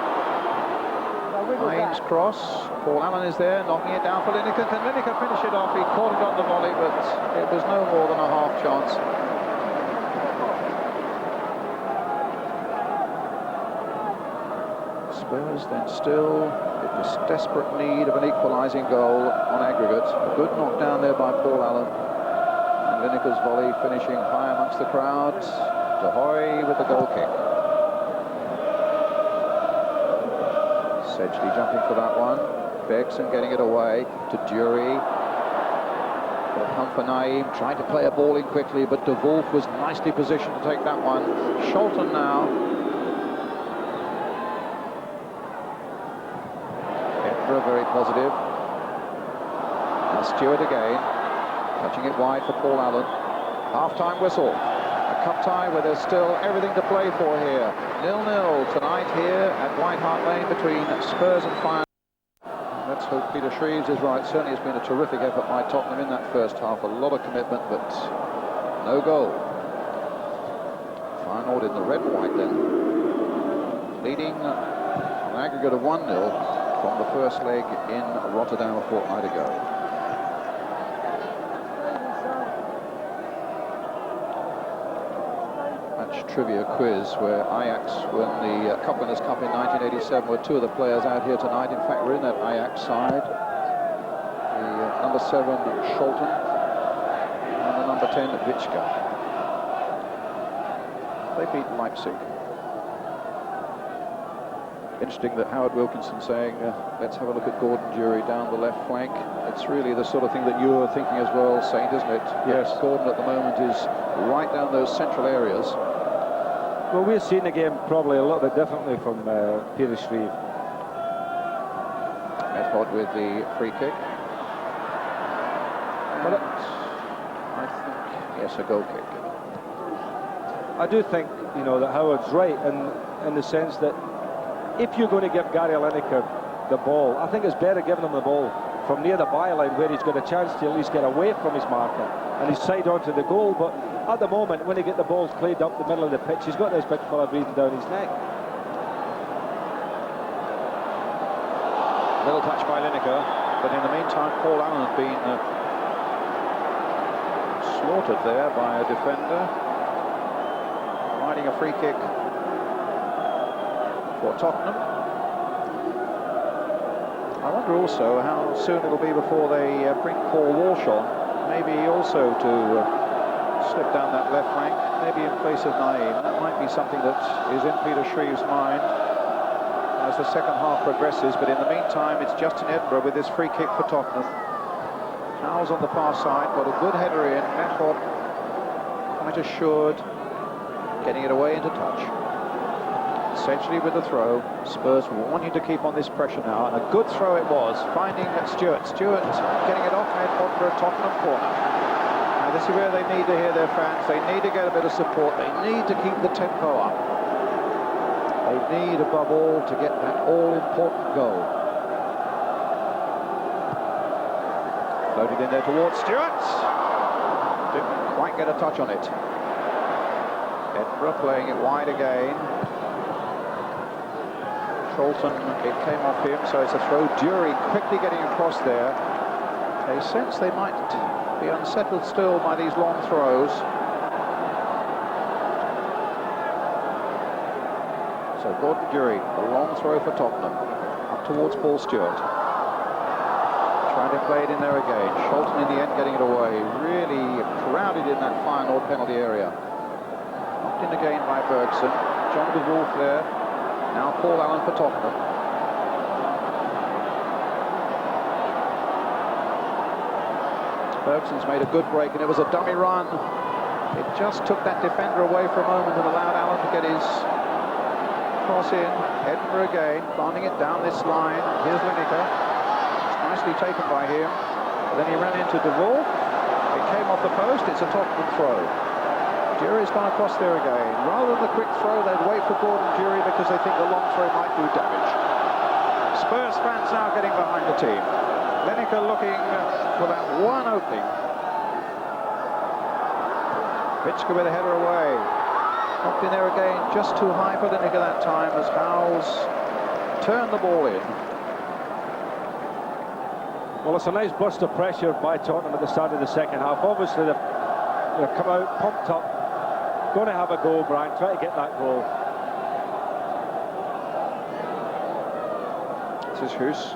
Naim's cross. Paul Allen is there, knocking it down for Lineker. Can Lineker finish it off? He caught it on the volley, but it was no more than a half chance. Spurs then still in this desperate need of an equalising goal on aggregate. A good knock down there by Paul Allen. And Lineker's volley finishing high amongst the crowds. De Hoy with the goal kick. Sedgley jumping for that one. Bergson getting it away to Jury. Ball come for Naeem, trying to play a ball in quickly, but De Wolf was nicely positioned to take that one. Scholten now. Edinburgh very positive. Now Stewart again, touching it wide for Paul Allen. Half-time whistle. A cup tie where there's still everything to play for here. 0-0 tonight here at White Hart Lane between Spurs and Feyenoord. Let's hope Peter Shreves is right. Certainly it's been a terrific effort by Tottenham in that first half. A lot of commitment, but no goal. Feyenoord in the red and white then. Leading an aggregate of 1-0 from the first leg in Rotterdam a fortnight ago. Trivia quiz where Ajax won the Cup Winners' Cup in 1987 were two of the players out here tonight. In fact, we're in that Ajax side. The number 7, Scholten, and the number 10, Witschka. They beat Leipzig. Interesting that Howard Wilkinson saying, let's have a look at Gordon Jury down the left flank. It's really the sort of thing that you're thinking as well, Saint, isn't it? Yes. Gordon at the moment is right down those central areas. Well, we're seeing the game probably a little bit differently from Peter Shreve. Medford with the free kick. And I think, yes, a goal kick. I do think, you know, that Howard's right in the sense that if you're going to give Gary Lineker the ball, I think it's better giving him the ball from near the byline where he's got a chance to at least get away from his marker and he's side onto the goal. But at the moment, when he get the balls played up the middle of the pitch, he's got this big fella breathing down his neck. Little touch by Lineker, but in the meantime, Paul Allen had been slaughtered there by a defender. Providing a free kick for Tottenham. I wonder also how soon it'll be before they bring Paul Walsh on, maybe also to slip down that left flank, maybe in place of Naeem. That might be something that is in Peter Shreve's mind as the second half progresses, but in the meantime it's Justin Edinburgh with this free kick for Tottenham. Howes on the far side, got a good header in, Medford quite assured, getting it away into touch. Essentially with the throw, Spurs wanting to keep on this pressure now, and a good throw it was, finding Stewart. Stewart getting it off Medford for a Tottenham corner. Now this is where they need to hear their fans, they need to get a bit of support, they need to keep the tempo up. They need, above all, to get that all-important goal. Floated in there towards Stewart. Didn't quite get a touch on it. Edinburgh playing it wide again. Scholten, it came off him, so it's a throw. Jury quickly getting across there. They sense they might be unsettled still by these long throws. So Gordon Jury, a long throw for Tottenham, up towards Paul Stewart. Trying to play it in there again. Scholten in the end getting it away. Really crowded in that Feyenoord penalty area. Knocked in again by Bergson. John de Wolf there. Now Paul Allen for Tottenham. Bergson's made a good break, and it was a dummy run. It just took that defender away for a moment and allowed Allen to get his cross in. Edinburgh again, planting it down this line. Here's Lineker. It's nicely taken by him. But then he ran into De Wolf. It came off the post. It's a Tottenham throw. Jury's gone across there again. Rather than the quick throw, they'd wait for Gordon Jury because they think the long throw might do damage. Spurs fans now getting behind the team. Lineker looking for that one opening. Witschka with a header away. Knocked in there again, just too high for Lineker that time as Howes turned the ball in. Well, it's a nice burst of pressure by Tottenham at the start of the second half. Obviously, they've come out pumped up. Going to have a goal, Brian. Try to get that goal. is Hus.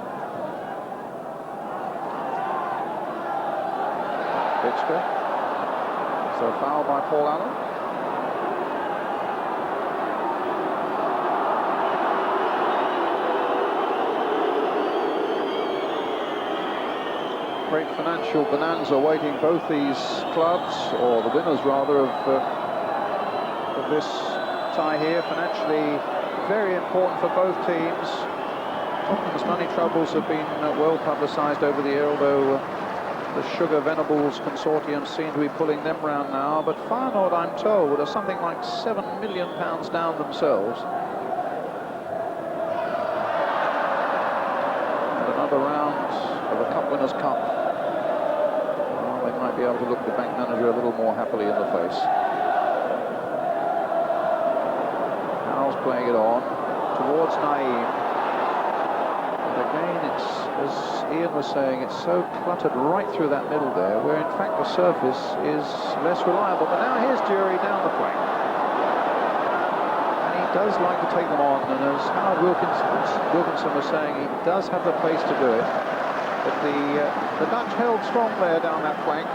Bitsker. So a foul by Paul Allen. Great financial bonanza awaiting both these clubs, or the winners rather, of this tie here. Financially very important for both teams. Tottenham's money troubles have been well publicised over the year, although the Sugar Venables consortium seem to be pulling them round now. But Feyenoord, I'm told, are something like £7 million down themselves. And another round of the Cup Winners' Cup. Well, they might be able to look the bank manager a little more happily in the face. Howell's playing it on towards Naeem. Again, it's, as Ian was saying, it's so cluttered right through that middle there, where in fact the surface is less reliable. But now here's Dury down the flank. And he does like to take them on, and as Howard Wilkinson was saying, he does have the pace to do it. But the Dutch held strong there down that flank.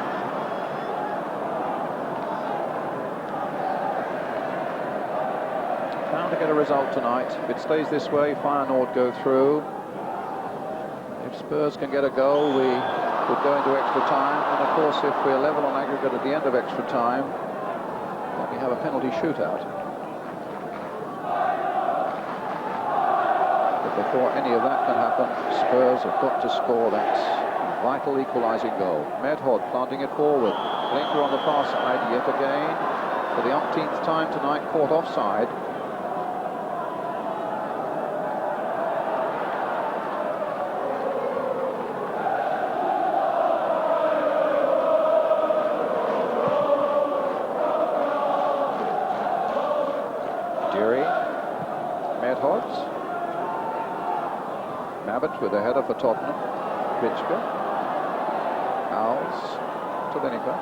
Bound to get a result tonight. If it stays this way, Feyenoord go through. If Spurs can get a goal, we would go into extra time. And of course, if we're level on aggregate at the end of extra time, then we have a penalty shootout. But before any of that can happen, Spurs have got to score that vital equalising goal. Medhod planting it forward. Blinker on the far side yet again. For the umpteenth time tonight, caught offside. With a header for Tottenham. Bitsker. Owls. Totenham.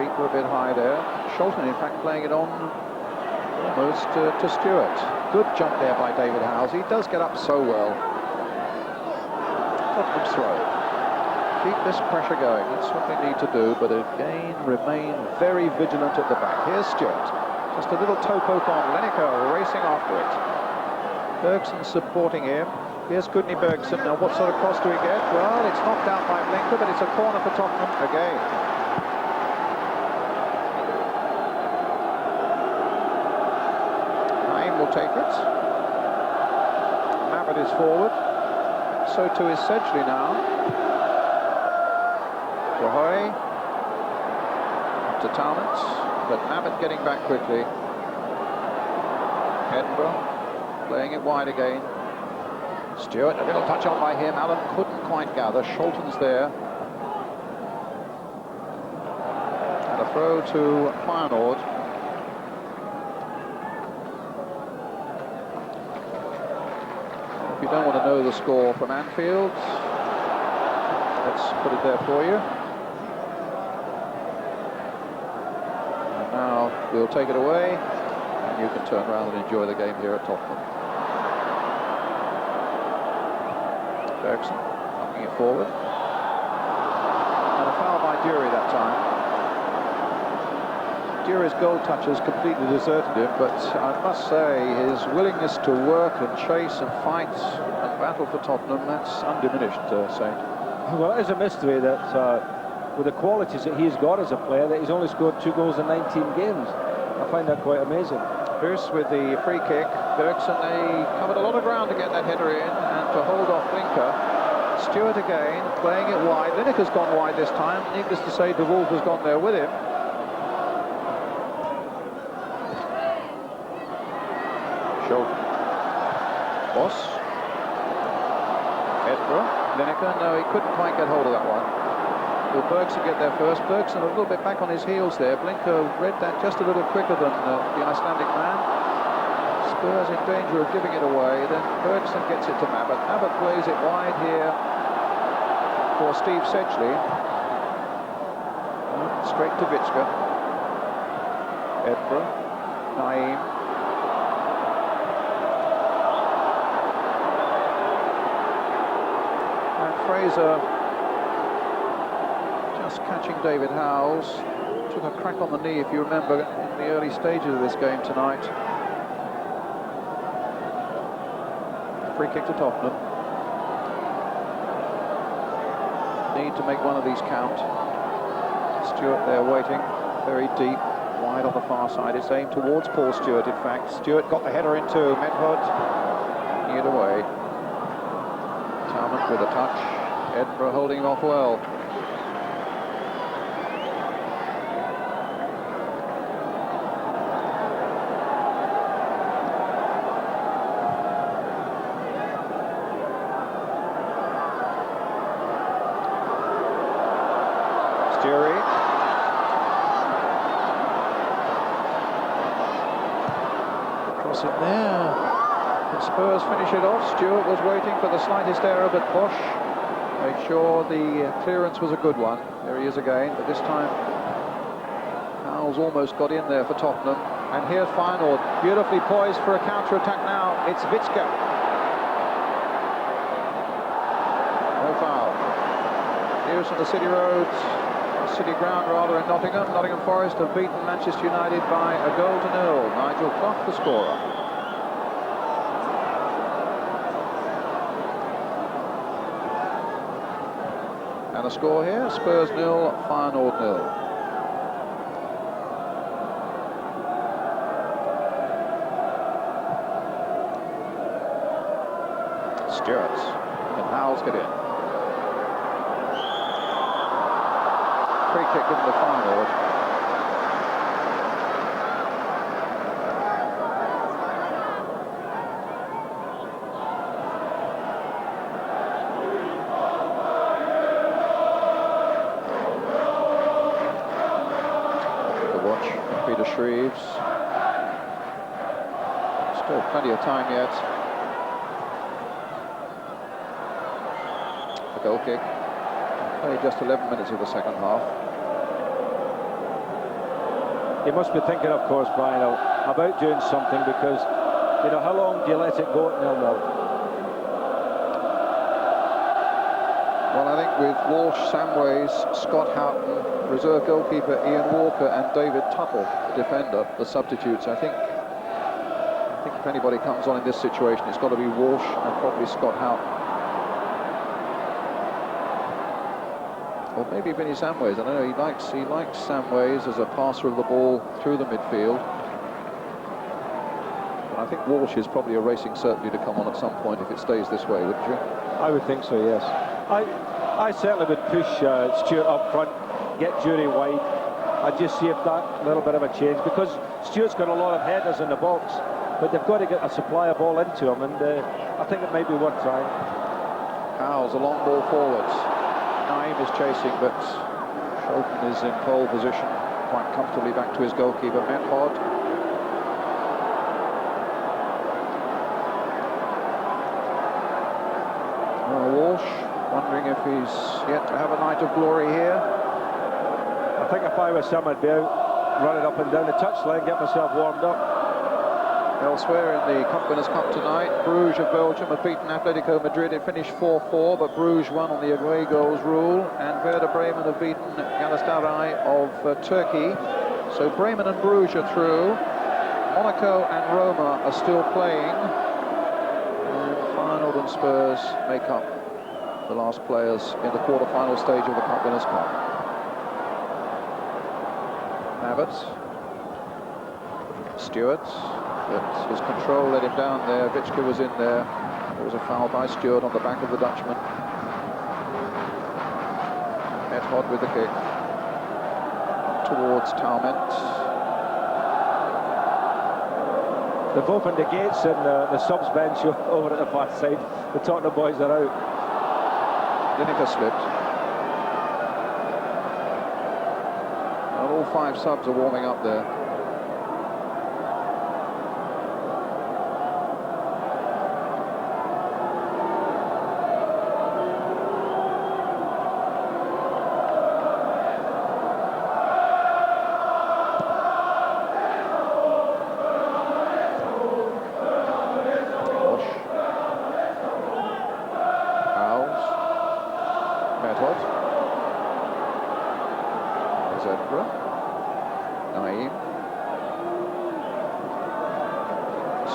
Feet were a bit high there. Sholton, in fact, playing it on almost to Stewart. Good jump there by David Howells. He does get up so well. Tottenham's throw. Keep this pressure going. That's what they need to do, but again, remain very vigilant at the back. Here's Stewart. Just a little toe poke on. Lineker racing after it. Bergson supporting him. Here's Gudni Bergson. Now, what sort of cross do we get? Well, it's knocked out by Blinker, but it's a corner for Tottenham again. Naeem will take it. Mabbutt is forward. So too is Sedgley now. Rahoy to Talmant, but Mabbutt getting back quickly. Edinburgh playing it wide again. Stewart, a little touch on by him. Allen couldn't quite gather. Sholton's there. And a throw to Feyenoord. If you don't want to know the score from Anfield, let's put it there for you. And now we'll take it away, and you can turn around and enjoy the game here at Tottenham. Bergson knocking it forward. And a foul by Dury that time. Dury's goal touch has completely deserted him, but I must say his willingness to work and chase and fight and battle for Tottenham, that's undiminished, Saint. Well, it is a mystery that with the qualities that he's got as a player, that he's only scored 2 goals in 19 games. I find that quite amazing. Hus with the free kick. Bergson, they covered a lot of ground to get that header in and to hold off Blinker. Stewart again, playing it wide. Lineker's gone wide this time. Needless to say, De Wolf has gone there with him. Sholton. Boss. Edinburgh. Lineker, no, he couldn't quite get hold of that one. Will Bergson get there first? Bergson a little bit back on his heels there. Blinker read that just a little quicker than the Icelandic man. Spurs in danger of giving it away. Then Bergson gets it to Mabbutt. Mabbutt plays it wide here for Steve Sedgley. Straight to Bitsker. Edinburgh. Naeem. Fraser just catching David Howells. Took a crack on the knee, if you remember, in the early stages of this game tonight. Free kick to Tottenham. Need to make one of these count. Stewart there waiting, very deep, wide on the far side. It's aimed towards Paul Stewart, in fact. Stewart got the header in too. Medford, knee it away. Talmont with a touch. Edinburgh holding him off well. Cross in there. Can Spurs finish it off? Stewart was waiting for the slightest error, but Bosch made sure the clearance was a good one. There he is again, but this time Howells almost got in there for Tottenham. And here's Feyenoord, beautifully poised for a counter-attack now. It's Vitska. No foul. News from the City Roads. City ground rather in Nottingham. Nottingham Forest have beaten Manchester United by a goal to 0. Nigel Clough the scorer. And the score here, Spurs 0, Feyenoord 0. Stewart. Can Howells get in? Free kick in the Feyenoord. The watch, Peter Shreves. Still plenty of time yet. The goal kick. Only just 11 minutes of the second half. He must be thinking, of course, Brian, about doing something, because, you know, how long do you let it go at 0-0? Well, I think with Walsh, Samways, Scott Houghton, reserve goalkeeper Ian Walker and David Tuttle, the defender, the substitutes, I think if anybody comes on in this situation, it's got to be Walsh and probably Scott Houghton. Or maybe Vinnie Samways. I don't know, he likes Samways as a passer of the ball through the midfield. But I think Walsh is probably a racing certainty to come on at some point if it stays this way, wouldn't you? I would think so, yes. I certainly would push Stewart up front, get Jury wide. I'd just see if that little bit of a change, because Stewart's got a lot of headers in the box, but they've got to get a supply of ball into him, and I think it might be worth trying. Howells, a long ball forwards. Naim is chasing, but Shelton is in pole position, quite comfortably back to his goalkeeper, Medford. Walsh, wondering if he's yet to have a night of glory here. I think if I was him, I'd be out running up and down the touchline, get myself warmed up. Elsewhere in the Winners' Cup tonight, Bruges of Belgium have beaten Atletico Madrid. It finished 4-4, but Bruges won on the away goals rule, and Werder Bremen have beaten Galatasaray of Turkey. So Bremen and Bruges are through. Monaco and Roma are still playing, and Feyenoord and Spurs make up the last players in the quarter-final stage of the Winners' Cup. Havertz, Stewart. But his control let him down there. Vitska was in there. There was a foul by Stewart on the back of the Dutchman. Medford with the kick towards Talment. They've opened the gates and the subs bench over at the far side. The Tottenham boys are out. Lineker slipped. And all 5 subs are warming up there.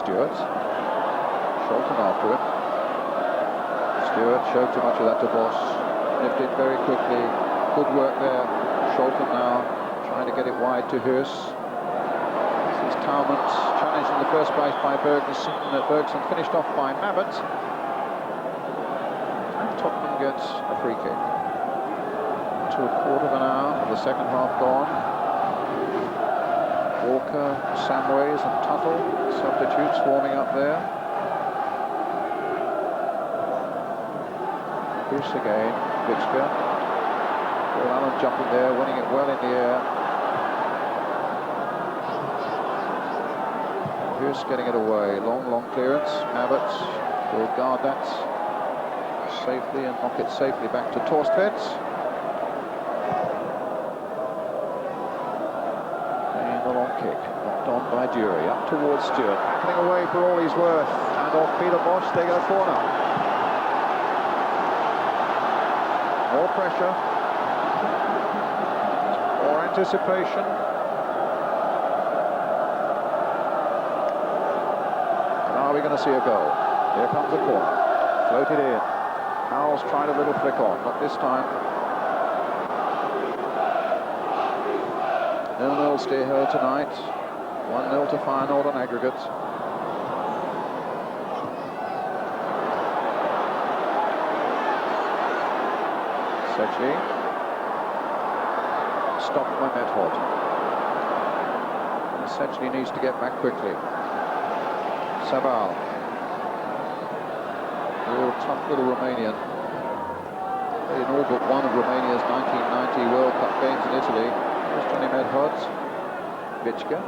Stewart. Sholton after it. Stewart showed too much of that to Bosch. Lifted very quickly. Good work there. Sholton now trying to get it wide to Hurst. This is Talmont challenged in the first place by Bergson. Bergson finished off by Mabbott. And Tottenham gets a free kick. To a quarter of an hour of the second half gone. Walker, Samways and Tuttle, substitutes warming up there. Hurst again, Vitchka. Paul Allen jumping there, winning it well in the air. Hurst getting it away, long clearance. Mabbott will guard that safely and knock it safely back to Torstvedt. And the long kick, knocked on by Dury, up towards Stewart. Tackling away for all he's worth, and off Peter Bosch, they get a corner. More pressure, more anticipation. Now we're going to see a goal. Here comes the corner, floated in. Howell's tried a little flick on, not this time. 0-0 stay here tonight. 1-0 to Feyenoord on aggregate. Secchi. Stopped by Method. Secchi needs to get back quickly. Sabal. Real tough little Romanian. Played in all but one of Romania's 1990 World Cup games in Italy. There's Johnny Medhod. Vitchka.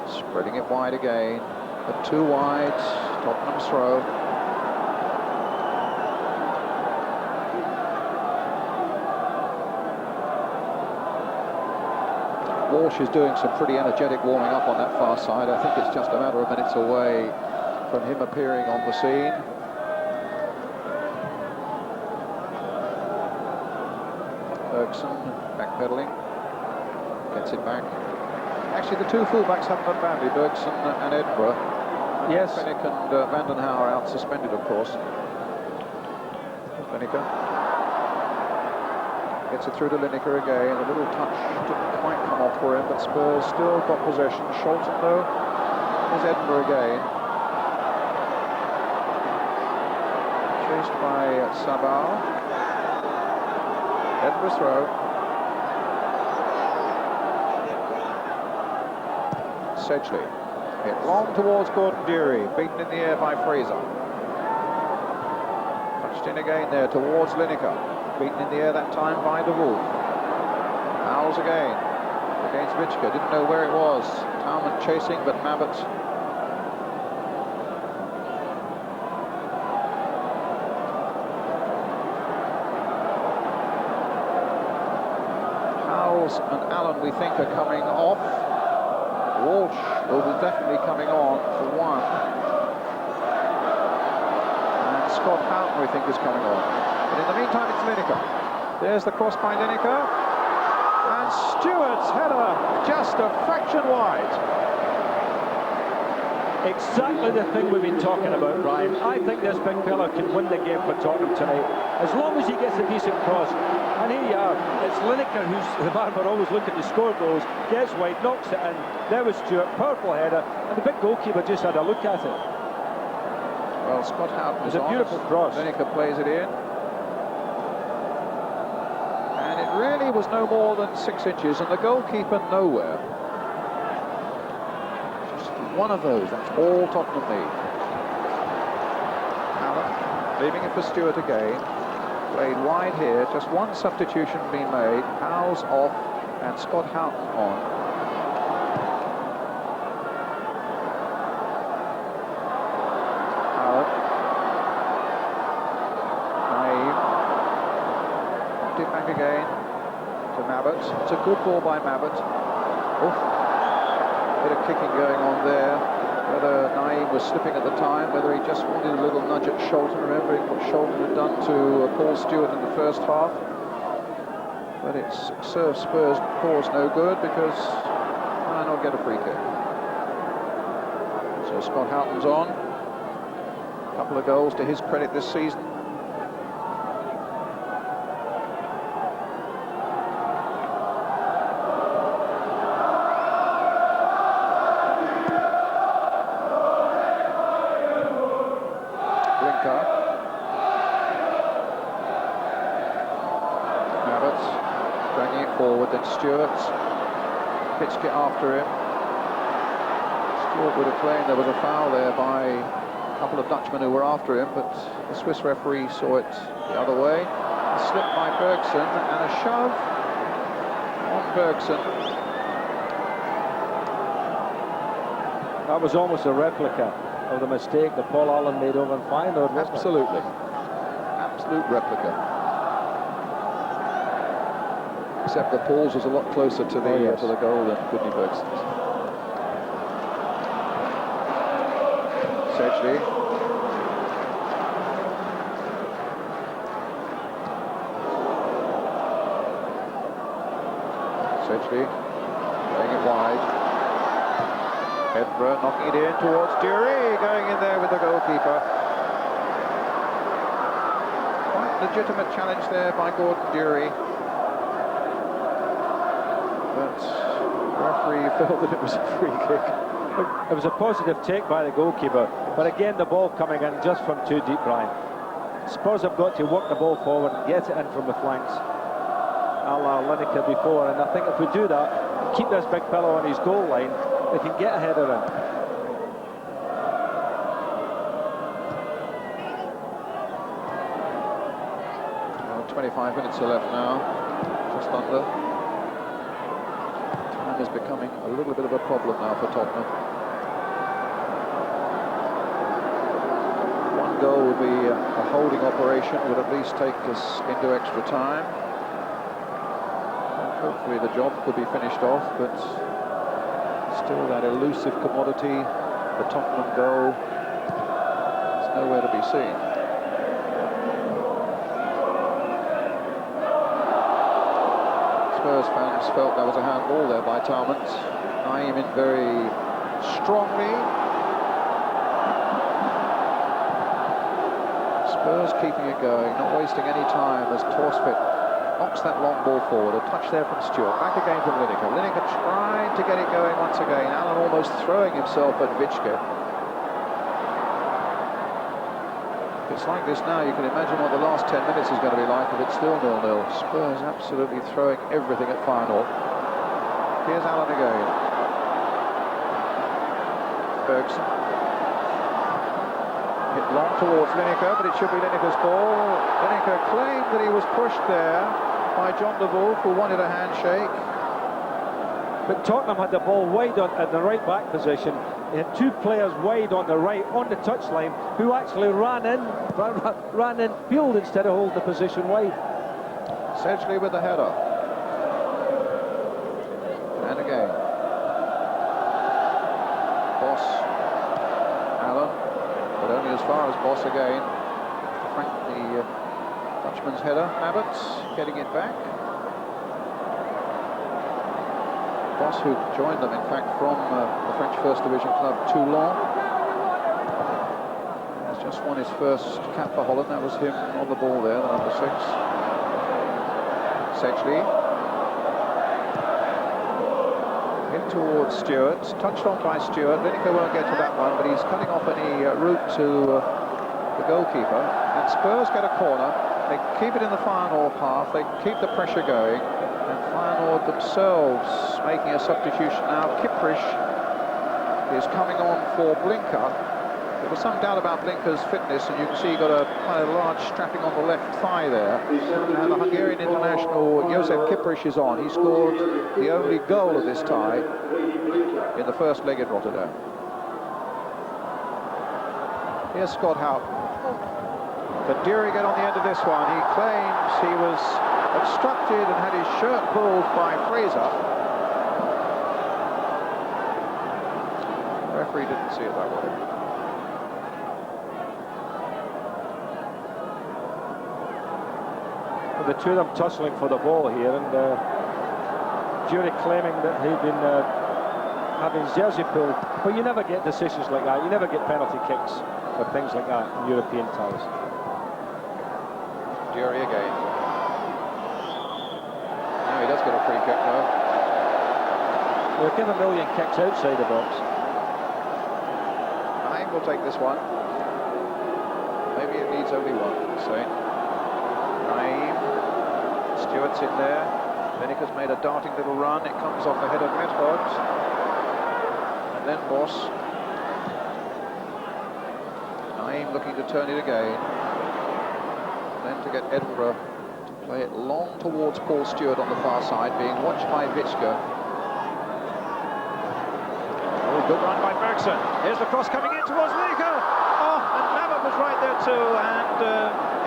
Spreading it wide again. But too wide. Tottenham's throw. Walsh is doing some pretty energetic warming up on that far side. I think it's just a matter of minutes away from him appearing on the scene. Bergson backpedaling, gets it back. Actually, the two fullbacks haven't done badly, Bergson and Edinburgh. Yes. Fennick and Vandenhauer out suspended, of course. Lineker gets it through to Lineker again. A little touch didn't quite come off for him, but Spurs still got possession. Sholton, though, is Edinburgh again. Chased by Sabal. Edinburgh's throw. Sedgley. Hit long towards Gordon Dury. Beaten in the air by Fraser. Touched in again there towards Lineker. Beaten in the air that time by De Wolf. Howells again. Against Vitchka. Didn't know where it was. Talmont chasing, but Mabbott. And Allen, we think, are coming off. Walsh will be definitely coming on for one. And Scott Houghton, we think, is coming on. But in the meantime, it's Lineker. There's the cross by Lineker. And Stewart's header just a fraction wide. Exactly the thing we've been talking about, Brian. I think this big fella can win the game for Tottenham tonight, as long as he gets a decent cross. And here you are, it's Lineker who's the man we're always looking to score goals, gets wide, knocks it in. There was Stewart, powerful header, and the big goalkeeper just had a look at it. Well, Scott Houghton is a beautiful cross. Lineker plays it in. And it really was no more than 6 inches, and the goalkeeper nowhere. Just one of those, that's all Tottenham need. Allen leaving it for Stewart again. Played wide here, just one substitution being made. Howells off and Scott Houghton on. Allen. Naive. Knocked it back again to Mabbott. It's a good ball by Mabbott. Oof. Bit of kicking going on there. Whether Naeem was slipping at the time, whether he just wanted a little nudge at Sholton, remembering what Sholton had done to Paul Stewart in the first half. But it's served Spurs cause no good because Feyenoord get a free kick. So Scott Houghton's on. A couple of goals to his credit this season. Forward, then Stewart's pitched it after him. Stewart would have claimed there was a foul there by a couple of Dutchmen who were after him, but the Swiss referee saw it the other way. A slip by Bergson and a shove on Bergson. That was almost a replica of the mistake that Paul Allen made over in Feyenoord. Absolutely. Absolute replica. Except that Paul's was a lot closer to the goal than Goodney Bergson's. Sedgley. Sedgley playing it wide. Edinburgh knocking it in towards Dury, going in there with the goalkeeper. Quite legitimate challenge there by Gordon Dury. But the referee felt that it was a free kick. It was a positive take by the goalkeeper, but again the ball coming in just from too deep, Brian. Spurs have got to work the ball forward and get it in from the flanks, a la Lineker before, and I think if we do that, keep this big fellow on his goal line, they can get ahead of him. 25 minutes are left now, just under. Time is becoming a little bit of a problem now for Tottenham. One goal would be a holding operation, would at least take us into extra time. Hopefully the job could be finished off, but still that elusive commodity, the Tottenham goal, is nowhere to be seen. Spurs fans felt there was a handball there by Talmont. Naeem in very strongly. Spurs keeping it going, not wasting any time as Torsvik knocks that long ball forward. A touch there from Stewart. Back again from Lineker. Lineker trying to get it going once again. Allen almost throwing himself at Vitschke. It's like this now, you can imagine what the last 10 minutes is going to be like if it's still 0-0. Spurs absolutely throwing everything at Feyenoord. Here's Allen again. Bergson. Hit long towards Lineker, but it should be Lineker's ball. Lineker claimed that he was pushed there by John de Wolf, who wanted a handshake. But Tottenham had the ball wide on at the right back position. He had two players wide on the right, on the touchline, who actually ran in field instead of holding the position wide. Sedgley with the header. And again. Boss. Allen. But only as far as Boss again. Frank, the Dutchman's header. Abbott getting it back. Boss, who joined them, in fact, from the French First Division club Toulon. Has just won his first cap for Holland. That was him on the ball there, the number 6. Sedgley. In towards Stewart. Touched on by Stewart. Lineker won't get to that one, but he's cutting off any route to the goalkeeper. And Spurs get a corner. They keep it in the Feyenoord half. They keep the pressure going. And Feyenoord themselves making a substitution now. Kiprich is coming on for Blinker. There was some doubt about Blinker's fitness, and you can see he got a kind of large strapping on the left thigh there. And the Hungarian international Josef Kiprich is on. He scored the only goal of this tie in the first leg at Rotterdam. Here's Scott Houghton. But Dury get on the end of this one. He claims he was obstructed and had his shirt pulled by Fraser. The referee didn't see it that way. Well, the two of them tussling for the ball here, and Dury claiming that he'd been having his jersey pulled, but you never get decisions like that. You never get penalty kicks for things like that in European ties. Jury again. Now he does get a free kick though. We'll give a million kicks outside the box. Naim will take this one. Maybe it needs only one, say. Naim. Stewart's in there. Lineker's made a darting little run. It comes off the head of Medhod. And then Boss. Naim looking to turn it again. Then to get Edinburgh to play it long towards Paul Stewart on the far side, being watched by Vitschke. Oh, good run by Bergson. Here's the cross coming in towards Lineker. Oh, and Mabbutt was right there too. And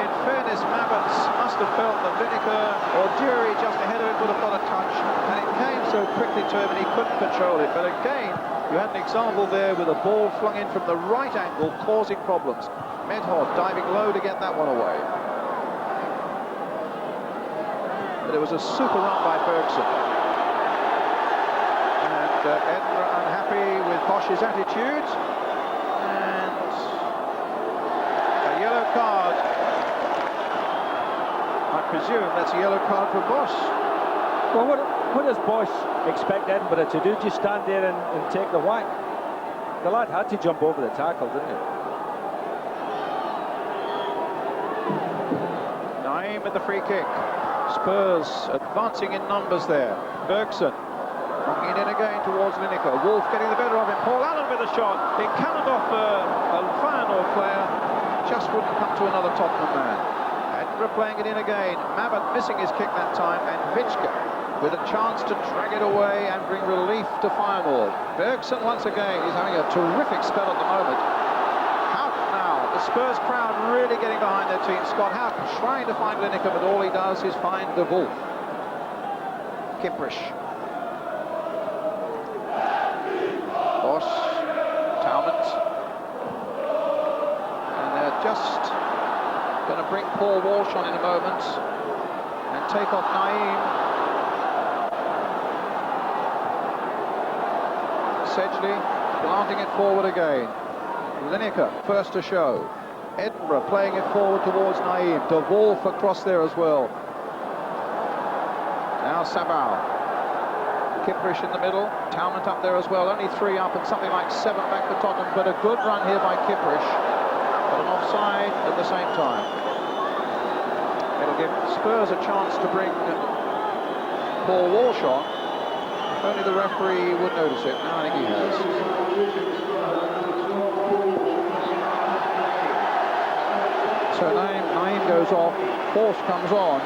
in fairness, Mabbutt must have felt that Lineker or Dury just ahead of him would have got a touch. And it came so quickly to him and he couldn't control it. But again, you had an example there with a ball flung in from the right angle, causing problems. Medhod diving low to get that one away. But it was a super run by Bergson. And Edinburgh unhappy with Bosch's attitude. And a yellow card. I presume that's a yellow card for Bosch. Well, what does Bosch expect Edinburgh to do? Just stand there and take the whack? The lad had to jump over the tackle, didn't he? Naim with the free kick. Spurs advancing in numbers there. Bergson knocking it in again towards Lineker. Wolf getting the better of him. Paul Allen with a shot. It cannoned off a Feyenoord player. Just wouldn't come to another Tottenham man. Edinburgh playing it in again. Mabbutt missing his kick that time. And Vitschke with a chance to drag it away and bring relief to Feyenoord. Bergson once again is having a terrific spell at the moment. The Spurs crowd really getting behind their team. Scott Houck trying to find Lineker, but all he does is find the Wolf. Kiprich. Bosch. Talmont. And they're just going to bring Paul Walsh on in a moment and take off Naim. Sedgley planting it forward again. Lineker first to show. Edinburgh playing it forward towards Naim. De Wolf across there as well. Now Sabal. Kiprich in the middle. Talmont up there as well. Only 3 up and something like 7 back for Tottenham. But a good run here by Kiprich. But an offside at the same time. It'll give Spurs a chance to bring Paul Walsh on. If only the referee would notice it. Now I think he has. So Naim goes off, Walsh comes on,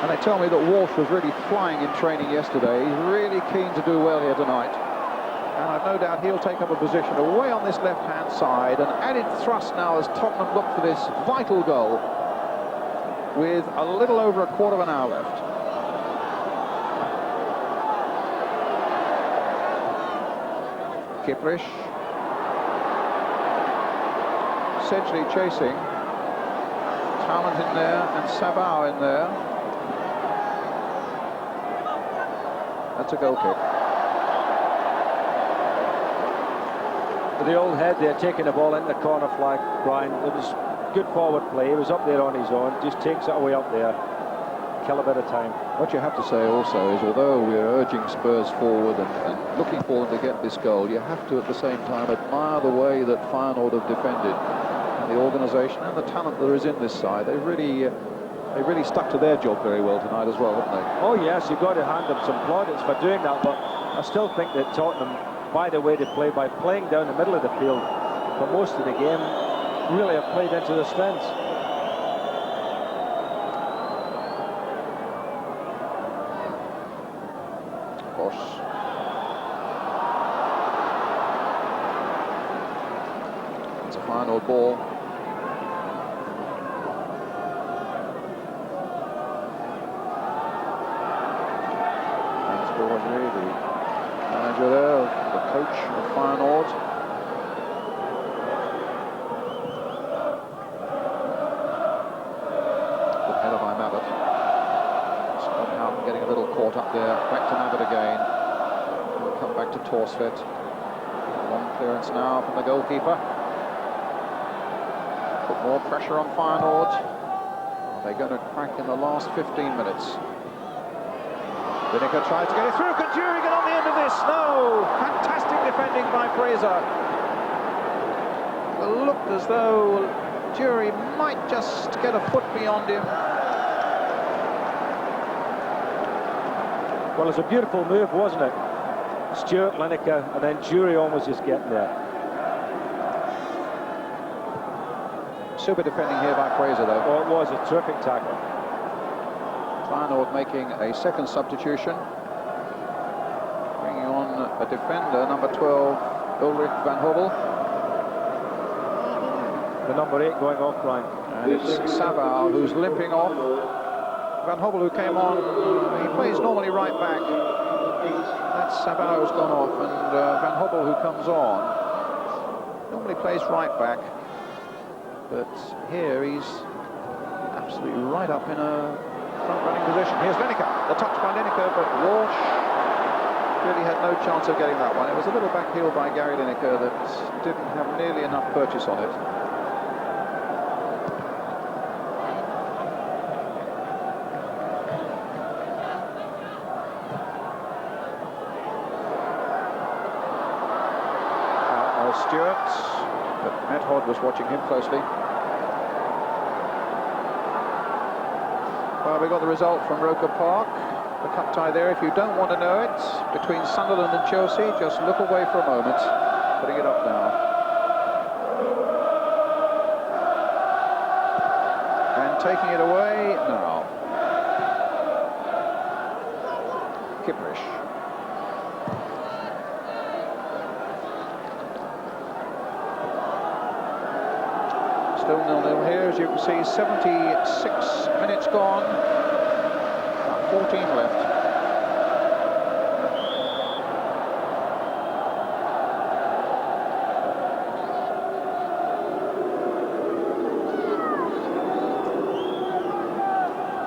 and they tell me that Walsh was really flying in training yesterday. He's really keen to do well here tonight, and I've no doubt he'll take up a position away on this left-hand side, and added thrust now as Tottenham look for this vital goal with a little over a quarter of an hour left. Kiprich. Sedgley chasing. Talmont in there and Sabao in there. That's a goal kick. The old head there, taking the ball into the corner flag, Brian. It was good forward play. He was up there on his own. Just takes it away up there. Kill a bit of time. What you have to say also is, although we're urging Spurs forward and looking for them to get this goal, you have to at the same time admire the way that Feyenoord have defended. The organisation and the talent there is in this side. They really stuck to their job very well tonight as well, haven't they? Oh yes, you've got to hand them some plaudits for doing that, but I still think that Tottenham, by the way they play, by playing down the middle of the field for most of the game, really have played into their strengths. Bosch. It's a Feyenoord ball. The manager there, the coach of Feyenoord. Good header by Mabbutt. Scott Houghton getting a little caught up there. Back to Mabbutt again. back to Torsvet. Long clearance now from the goalkeeper. Put more pressure on Feyenoord. Are they going to crack in the last 15 minutes? Lineker tries to get it through. Can Jury get on the end of this? No! Fantastic defending by Fraser. It looked as though Jury might just get a foot beyond him. Well, it's a beautiful move, wasn't it? Stewart, Lineker, and then Jury almost just getting there. Super defending here by Fraser, though. Oh, it was a terrific tackle. Feyenoord making a second substitution. Bringing on a defender, number 12, Ulrich Van Hobbel. The number 8 going off, Brian. And it's Sabau who's limping off. Van Hobbel, who came on, he plays normally right back. That's Sabau who's gone off, and Van Hobbel, who comes on, normally plays right back. But here he's absolutely right up in a front-running position. Here's Lineker, the touch by Lineker, but Walsh really had no chance of getting that one. It was a little backheel by Gary Lineker that didn't have nearly enough purchase on it. Stewart, but Matt Hodd was watching him closely. Well, we got the result from Roker Park, the cup tie there. If you don't want to know it, between Sunderland and Chelsea, just look away for a moment. Putting it up now. And taking it away now. Kiprish. Still 0-0 here, as you can see, 76 minutes gone, about 14 left.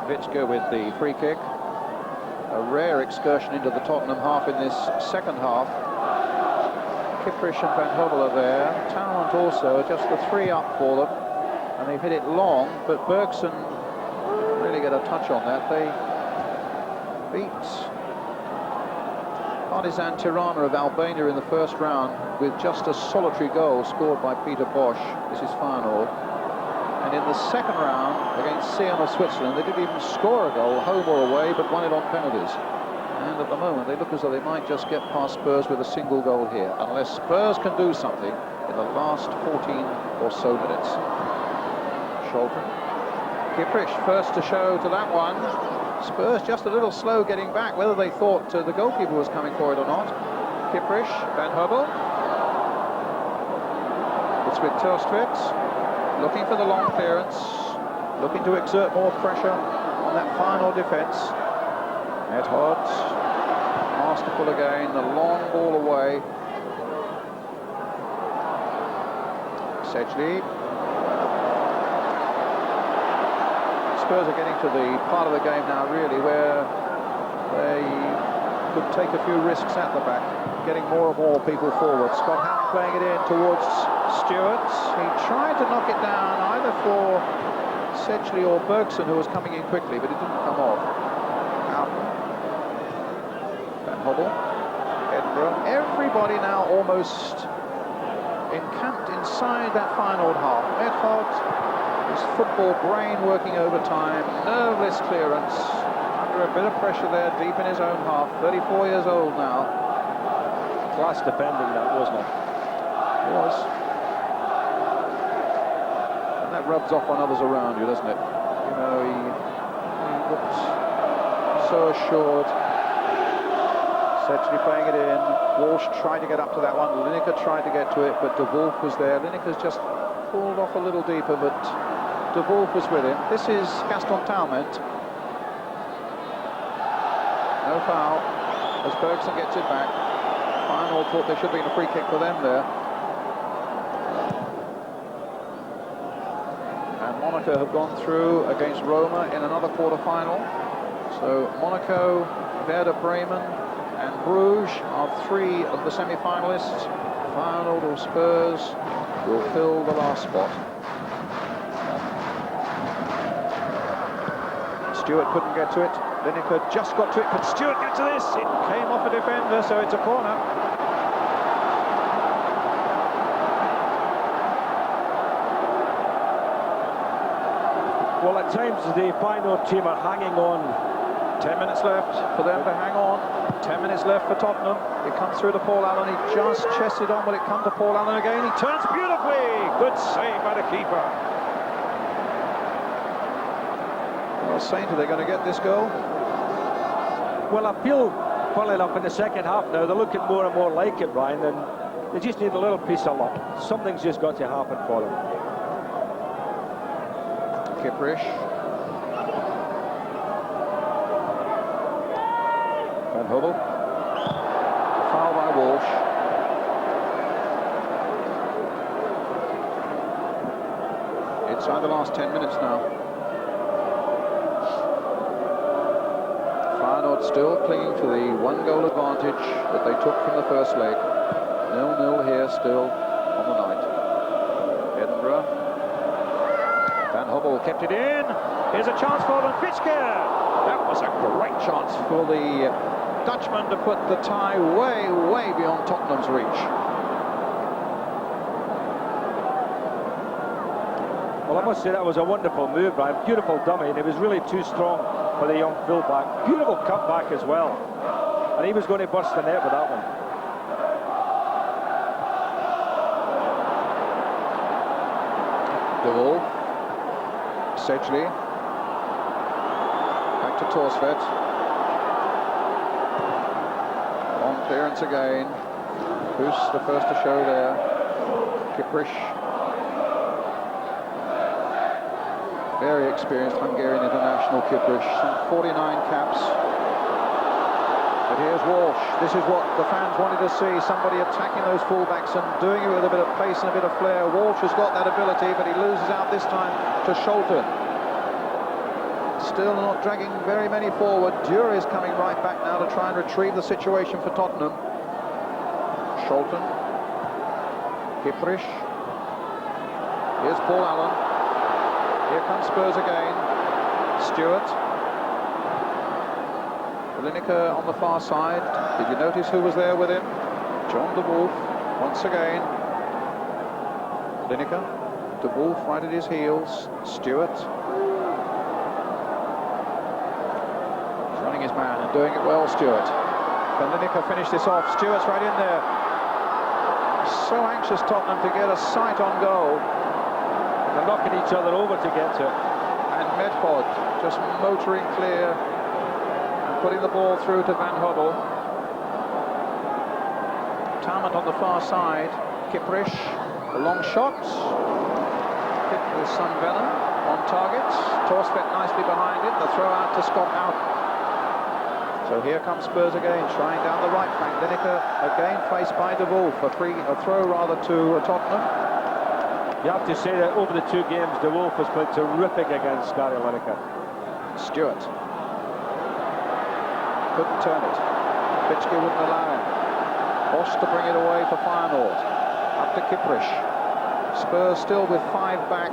Vitska with the free kick. A rare excursion into the Tottenham half in this second half. Kiprish and Van Hobbel are there. Talent also, just the 3 up for them. And they've hit it long, but Bergson really get a touch on that. They beat Partizan Tirana of Albania in the first round with just a solitary goal scored by Peter Bosch. This is Feyenoord. And in the second round against Sion of Switzerland, they didn't even score a goal, home or away, but won it on penalties. And at the moment, they look as though they might just get past Spurs with a single goal here, unless Spurs can do something in the last 14 or so minutes. Scholten. Kiprish first to show to that one. Spurs just a little slow getting back, whether they thought the goalkeeper was coming for it or not. Kiprish, Van Hobbel. It's with Torsvet, looking for the long clearance, looking to exert more pressure on that final defence. Ed Hodd, masterful again, the long ball away. Sedgley. Spurs are getting to the part of the game now, really, where they could take a few risks at the back, getting more and more people forward. Scott Howard playing it in towards Stewart. He tried to knock it down either for Sedgley or Bergson, who was coming in quickly, but it didn't come off. Houghton. Van Hobbel. Edinburgh. Everybody now almost encamped inside that final half. Ed Hodd, his football brain working overtime, nerveless clearance, under a bit of pressure there, deep in his own half, 34 years old now. Class defending that, wasn't it? It was. And that rubs off on others around you, doesn't it? You know, he looked so assured. Sedgley playing it in. Walsh tried to get up to that one. Lineker tried to get to it, but De Wolf was there. Lineker's just pulled off a little deeper, but De Wolf was with him. This is Gaston Talment. No foul as Bergson gets it back. Feyenoord thought there should have been a free kick for them there. And Monaco have gone through against Roma in another quarter-final. So Monaco, Werder Bremen and Bruges are 3 of the semi-finalists. Feyenoord or Spurs will fill the last spot. Stewart couldn't get to it. Lineker just got to it. Could Stewart get to this? It came off a defender, so it's a corner. Well, at times the Feyenoord team are hanging on. 10 minutes left for them to hang on. 10 minutes left for Tottenham. It comes through to Paul Allen. He just chested on. Will it come to Paul Allen again? He turns beautifully. Good save by the keeper. Well, Sainter, they're going to get this goal. Well, I feel, funnily enough, in the second half now, they're looking more and more like it, Brian, and they just need a little piece of luck. Something's just got to happen for them. Kiprich. Van Hubble. Foul by Walsh. Inside the last 10 minutes now. Feyenoord still clinging to the 1-goal advantage that they took from the first leg. 0-0 here still on the night. Edinburgh. Van Hubble kept it in. Here's a chance for Benfica. That was a great chance for the Dutchman to put the tie way, way beyond Tottenham's reach. Well, I must say that was a wonderful move, Brian. Beautiful dummy, and it was really too strong for the young fullback. Beautiful cutback as well. And he was going to burst the net with that one. De Wolf. Sedgley. Back to Torsvet. On clearance again. Who's the first to show there? Kiprich. Very experienced Hungarian international, Kiprich. Some 49 caps. But here's Walsh. This is what the fans wanted to see. Somebody attacking those fullbacks and doing it with a bit of pace and a bit of flair. Walsh has got that ability, but he loses out this time to Scholten. Still not dragging very many forward. Dura is coming right back now to try and retrieve the situation for Tottenham. Scholten. Kiprich. Here's Paul Allen. Here comes Spurs again. Stewart. Lineker on the far side. Did you notice who was there with him? John de Wolf once again. Lineker. De Wolf right at his heels. Stewart. He's running his man and doing it well, Stewart. Can Lineker finish this off? Stewart's right in there. So anxious Tottenham to get a sight on goal. They're knocking each other over to get to it. And Medford just motoring clear and putting the ball through to Van Hubble. Talmant on the far side. Kiprich, a long shot. Hit with some venom on target. Torsvet nicely behind it. The throw out to Scott out. So here comes Spurs again, trying down the right flank. Lineker again faced by De Wolf. A throw rather to Tottenham. You have to say that over the two games, De Wolf has played terrific against Gary Lineker. Stewart. Couldn't turn it. Bitschke wouldn't allow him. Bosch to bring it away for Feyenoord. Up to Kiprich. Spurs still with 5 back.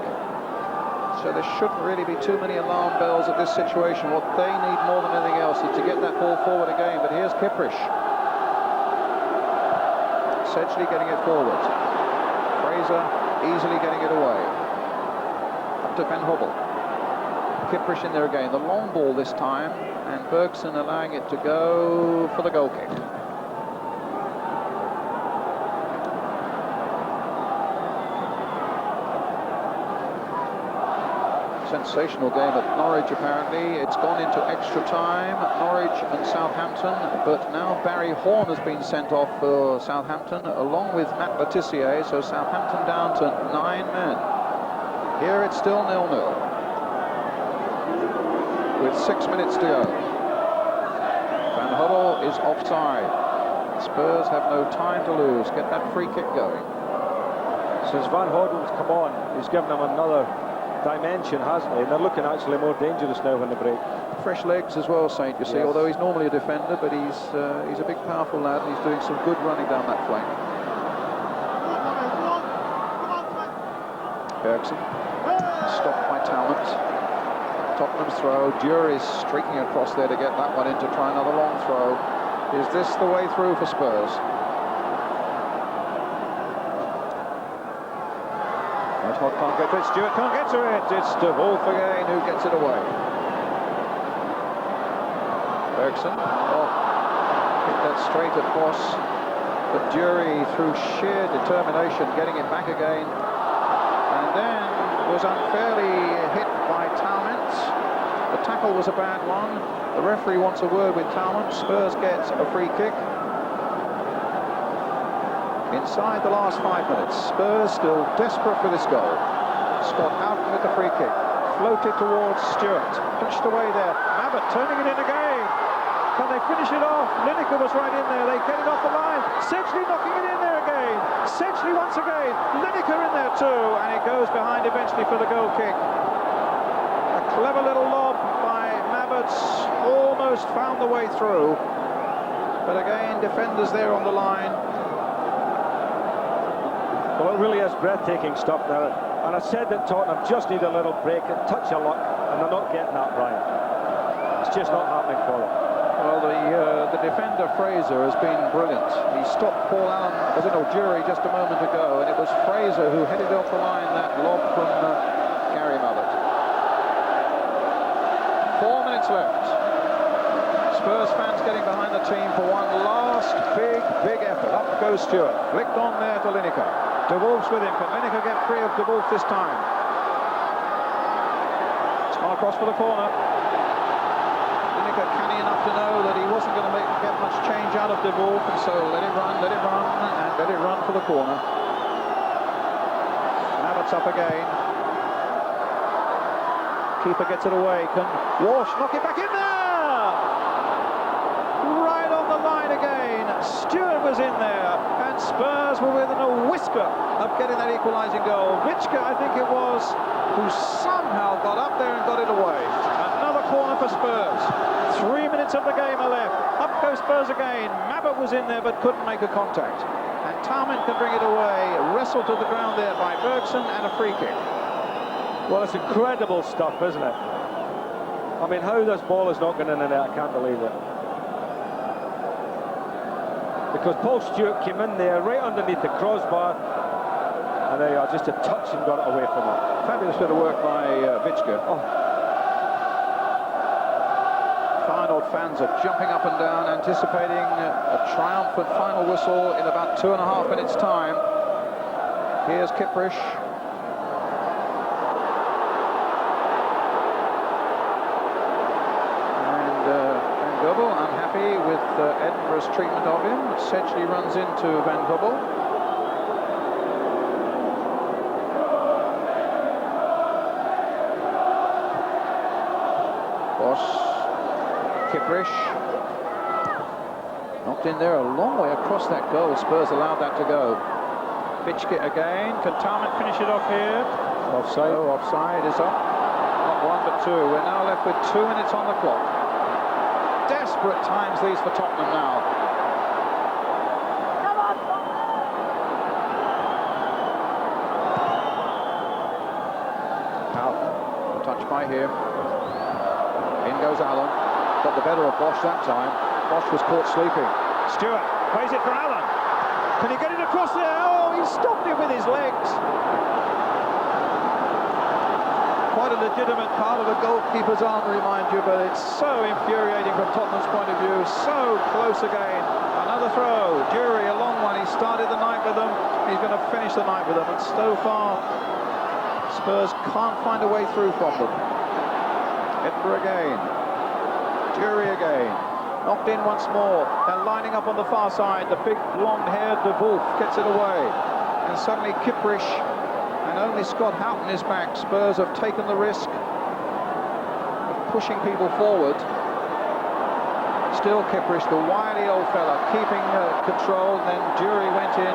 So there shouldn't really be too many alarm bells at this situation. What they need more than anything else is to get that ball forward again. But here's Kiprich. Sedgley getting it forward. Fraser easily getting it away. Up to Van Hubble. Kiprich in there again. The long ball this time. And Bergson allowing it to go for the goal kick. Sensational game at Norwich, apparently. It's gone into extra time, Norwich and Southampton, but now Barry Horn has been sent off for Southampton, along with Matt Letitia, so Southampton down to 9 men. Here it's still 0-0, with 6 minutes to go. Van Hubble is offside. Spurs have no time to lose. Get that free kick going. Since Van Hodel's come on, he's given them another dimension, hasn't he? And they're looking actually more dangerous now when they break. Fresh legs as well, Saint, you see, Yes. although he's normally a defender, but he's a big, powerful lad, and he's doing some good running down that flank. Bergson, stopped by Talent. Tottenham's throw. Jury's streaking across there to get that one in to try another long throw. Is this the way through for Spurs? Edhog can't get to it. Stewart can't get to it. It's De Wolf again who gets it away. Bergson. Oh, hit that straight at Boss. But Jury, through sheer determination, getting it back again. And then was unfairly hit by Talent. The tackle was a bad one. The referee wants a word with Talent. Spurs gets a free kick. Inside the last 5 minutes, Spurs still desperate for this goal. Scott Houghton with the free kick. Floated towards Stewart. Pushed away there. Mabbott turning it in again. Can they finish it off? Lineker was right in there. They get it off the line. Sedgley knocking it in there again. Sedgley once again. Lineker in there too. And it goes behind eventually for the goal kick. A clever little lob by Mabbott. Almost found the way through. But again, defenders there on the line. Well, it really is breathtaking stuff now. And I said that Tottenham just need a little break and touch of luck, and they're not getting that, Brian. It's just not happening for them. Well, the defender Fraser has been brilliant. He stopped Paul Allen, Jury just a moment ago, and it was Fraser who headed off the line that lob from Gary Mabbott. 4 minutes left. Spurs fans getting behind the team for one last big effort. Up goes Stewart. Flicked on there to Lineker. De Wolf's with him. Can Lineker get free of De Wolf this time? It's gone across for the corner. Lineker canny enough to know that he wasn't going to get much change out of De Wolf, and so let it run, and let it run for the corner. Mabbott's up again. Keeper gets it away. Can Walsh knock it back in there? Right on the line again. Stewart was in there, and Spurs were within a whisker of getting that equalising goal. Vichka, I think it was, who somehow got up there and got it away. Another corner for Spurs. 3 minutes of the game are left. Up goes Spurs again. Mabbott was in there but couldn't make a contact. And Tarman can bring it away. Wrestled to the ground there by Bergson, and a free kick. Well, it's incredible stuff, isn't it? I mean, how this ball is not going in the net, I can't believe it. Because Paul Stewart came in there right underneath the crossbar, and there you are, just a touch and got it away from him. Fabulous bit of work by Vichka. Oh. Feyenoord fans are jumping up and down, anticipating a triumphant final whistle in about 2.5 minutes' time. Here's Kiprish. Unhappy with Edinburgh's treatment of him. Sedgley runs into Van Gobbel. Boss, Kiprish. Knocked in there a long way across that goal. Spurs allowed that to go. Vichka again. Can Tarman finish it off here? Offside. Oh, offside is up. Not one but two. We're now left with 2 minutes on the clock. Desperate times these for Tottenham now. Come on, Out. Touched by him. In goes Allen. Got the better of Bosch that time. Bosch was caught sleeping. Stewart plays it for Allen. Can he get it across there? Oh, he stopped it with his legs. Quite a legitimate part of a goalkeeper's armour, mind you, but it's so infuriating from Tottenham's point of view. So close again. Another throw. Jury, a long one. He started the night with them. He's going to finish the night with them. And so far, Spurs can't find a way through from them. Edinburgh again. Jury again. Knocked in once more. They're lining up on the far side. The big blonde-haired De Wolf gets it away. And suddenly Kiprish, and only Scott Houghton is back. Spurs have taken the risk of pushing people forward. Still Kiprish, the wily old fella, keeping control. And then Jury went in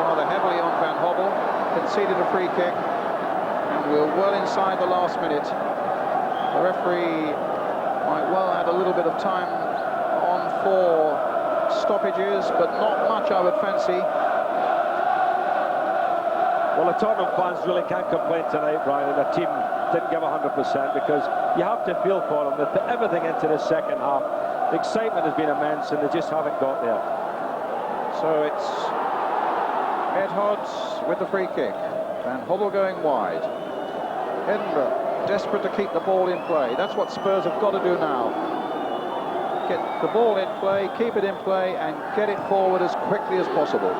rather heavily on Van Hobbel, conceded a free kick, and we're well inside the last minute. The referee might well add a little bit of time on for stoppages, but not much, I would fancy. Well, the Tottenham fans really can't complain tonight, Brian, and the team didn't give 100% because you have to feel for them. They put everything into the second half. The excitement has been immense, and they just haven't got there. So it's Ed Hodds with the free kick. Van Hobble going wide. Edinburgh desperate to keep the ball in play. That's what Spurs have got to do now. Get the ball in play, keep it in play, and get it forward as quickly as possible.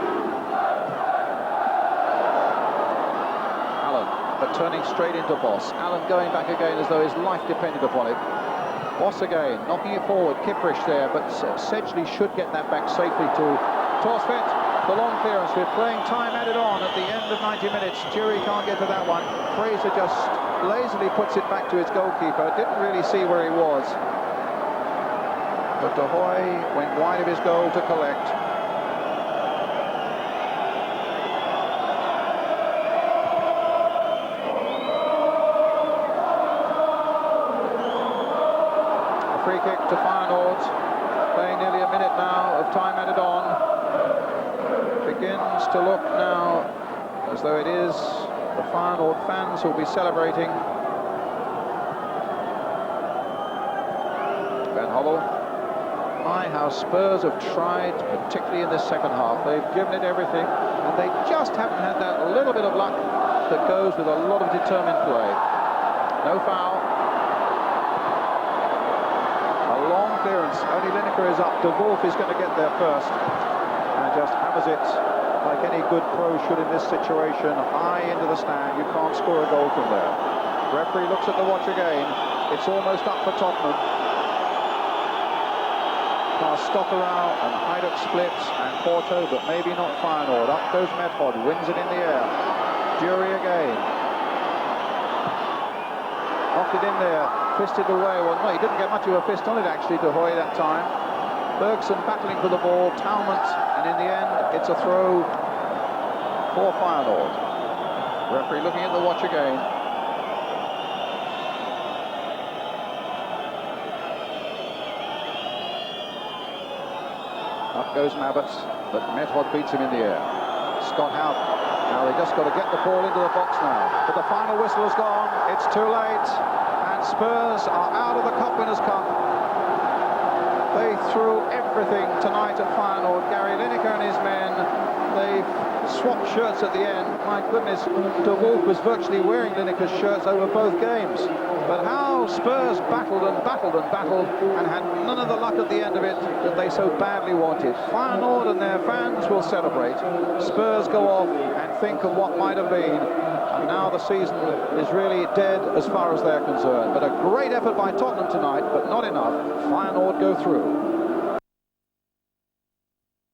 Allen, but turning straight into Boss. Allen going back again as though his life depended upon it. Boss again, knocking it forward. Kiprich there, but Sedgley should get that back safely to Torsfet. The long clearance with playing time added on at the end of 90 minutes. Jury can't get to that one. Fraser just lazily puts it back to his goalkeeper. Didn't really see where he was. But De Hoy went wide of his goal to collect. A free kick to Feyenoord. Playing nearly a minute now of time added on. Begins to look now as though it is the Feyenoord fans who'll be celebrating. Van Hobble. My, how Spurs have tried, particularly in this second half. They've given it everything, and they just haven't had that little bit of luck that goes with a lot of determined play. No foul. A long clearance. Only Lineker is up. De Wolf is going to get there first. And just hammers it like any good pro should in this situation, high into the stand. You can't score a goal from there. Referee looks at the watch again. It's almost up for Tottenham. Past Stockerau and Hajduk splits and Porto, but maybe not Feyenoord. Up goes Medhod, wins it in the air. Jury again. Knocked it in there, fisted away. Well, no, he didn't get much of a fist on it actually, De Hoy that time. Bergson battling for the ball, Talmont, and in the end, it's a throw for Feyenoord. Referee looking at the watch again. Up goes Mabbott, but Medhod beats him in the air. Scott Houghton. Now they just got to get the ball into the box now. But the final whistle has gone. It's too late, and Spurs are out of the Cup Winners' Cup. They threw everything tonight at Feyenoord. Gary Lineker and his men, they've swapped shirts at the end. My goodness, De Wolf was virtually wearing Lineker's shirts over both games. But how Spurs battled and battled and battled and had none of the luck at the end of it that they so badly wanted. Feyenoord and their fans will celebrate. Spurs go off and think of what might have been. And now the season is really dead as far as they're concerned. But a great effort by Tottenham tonight, but not enough. Feyenoord go through.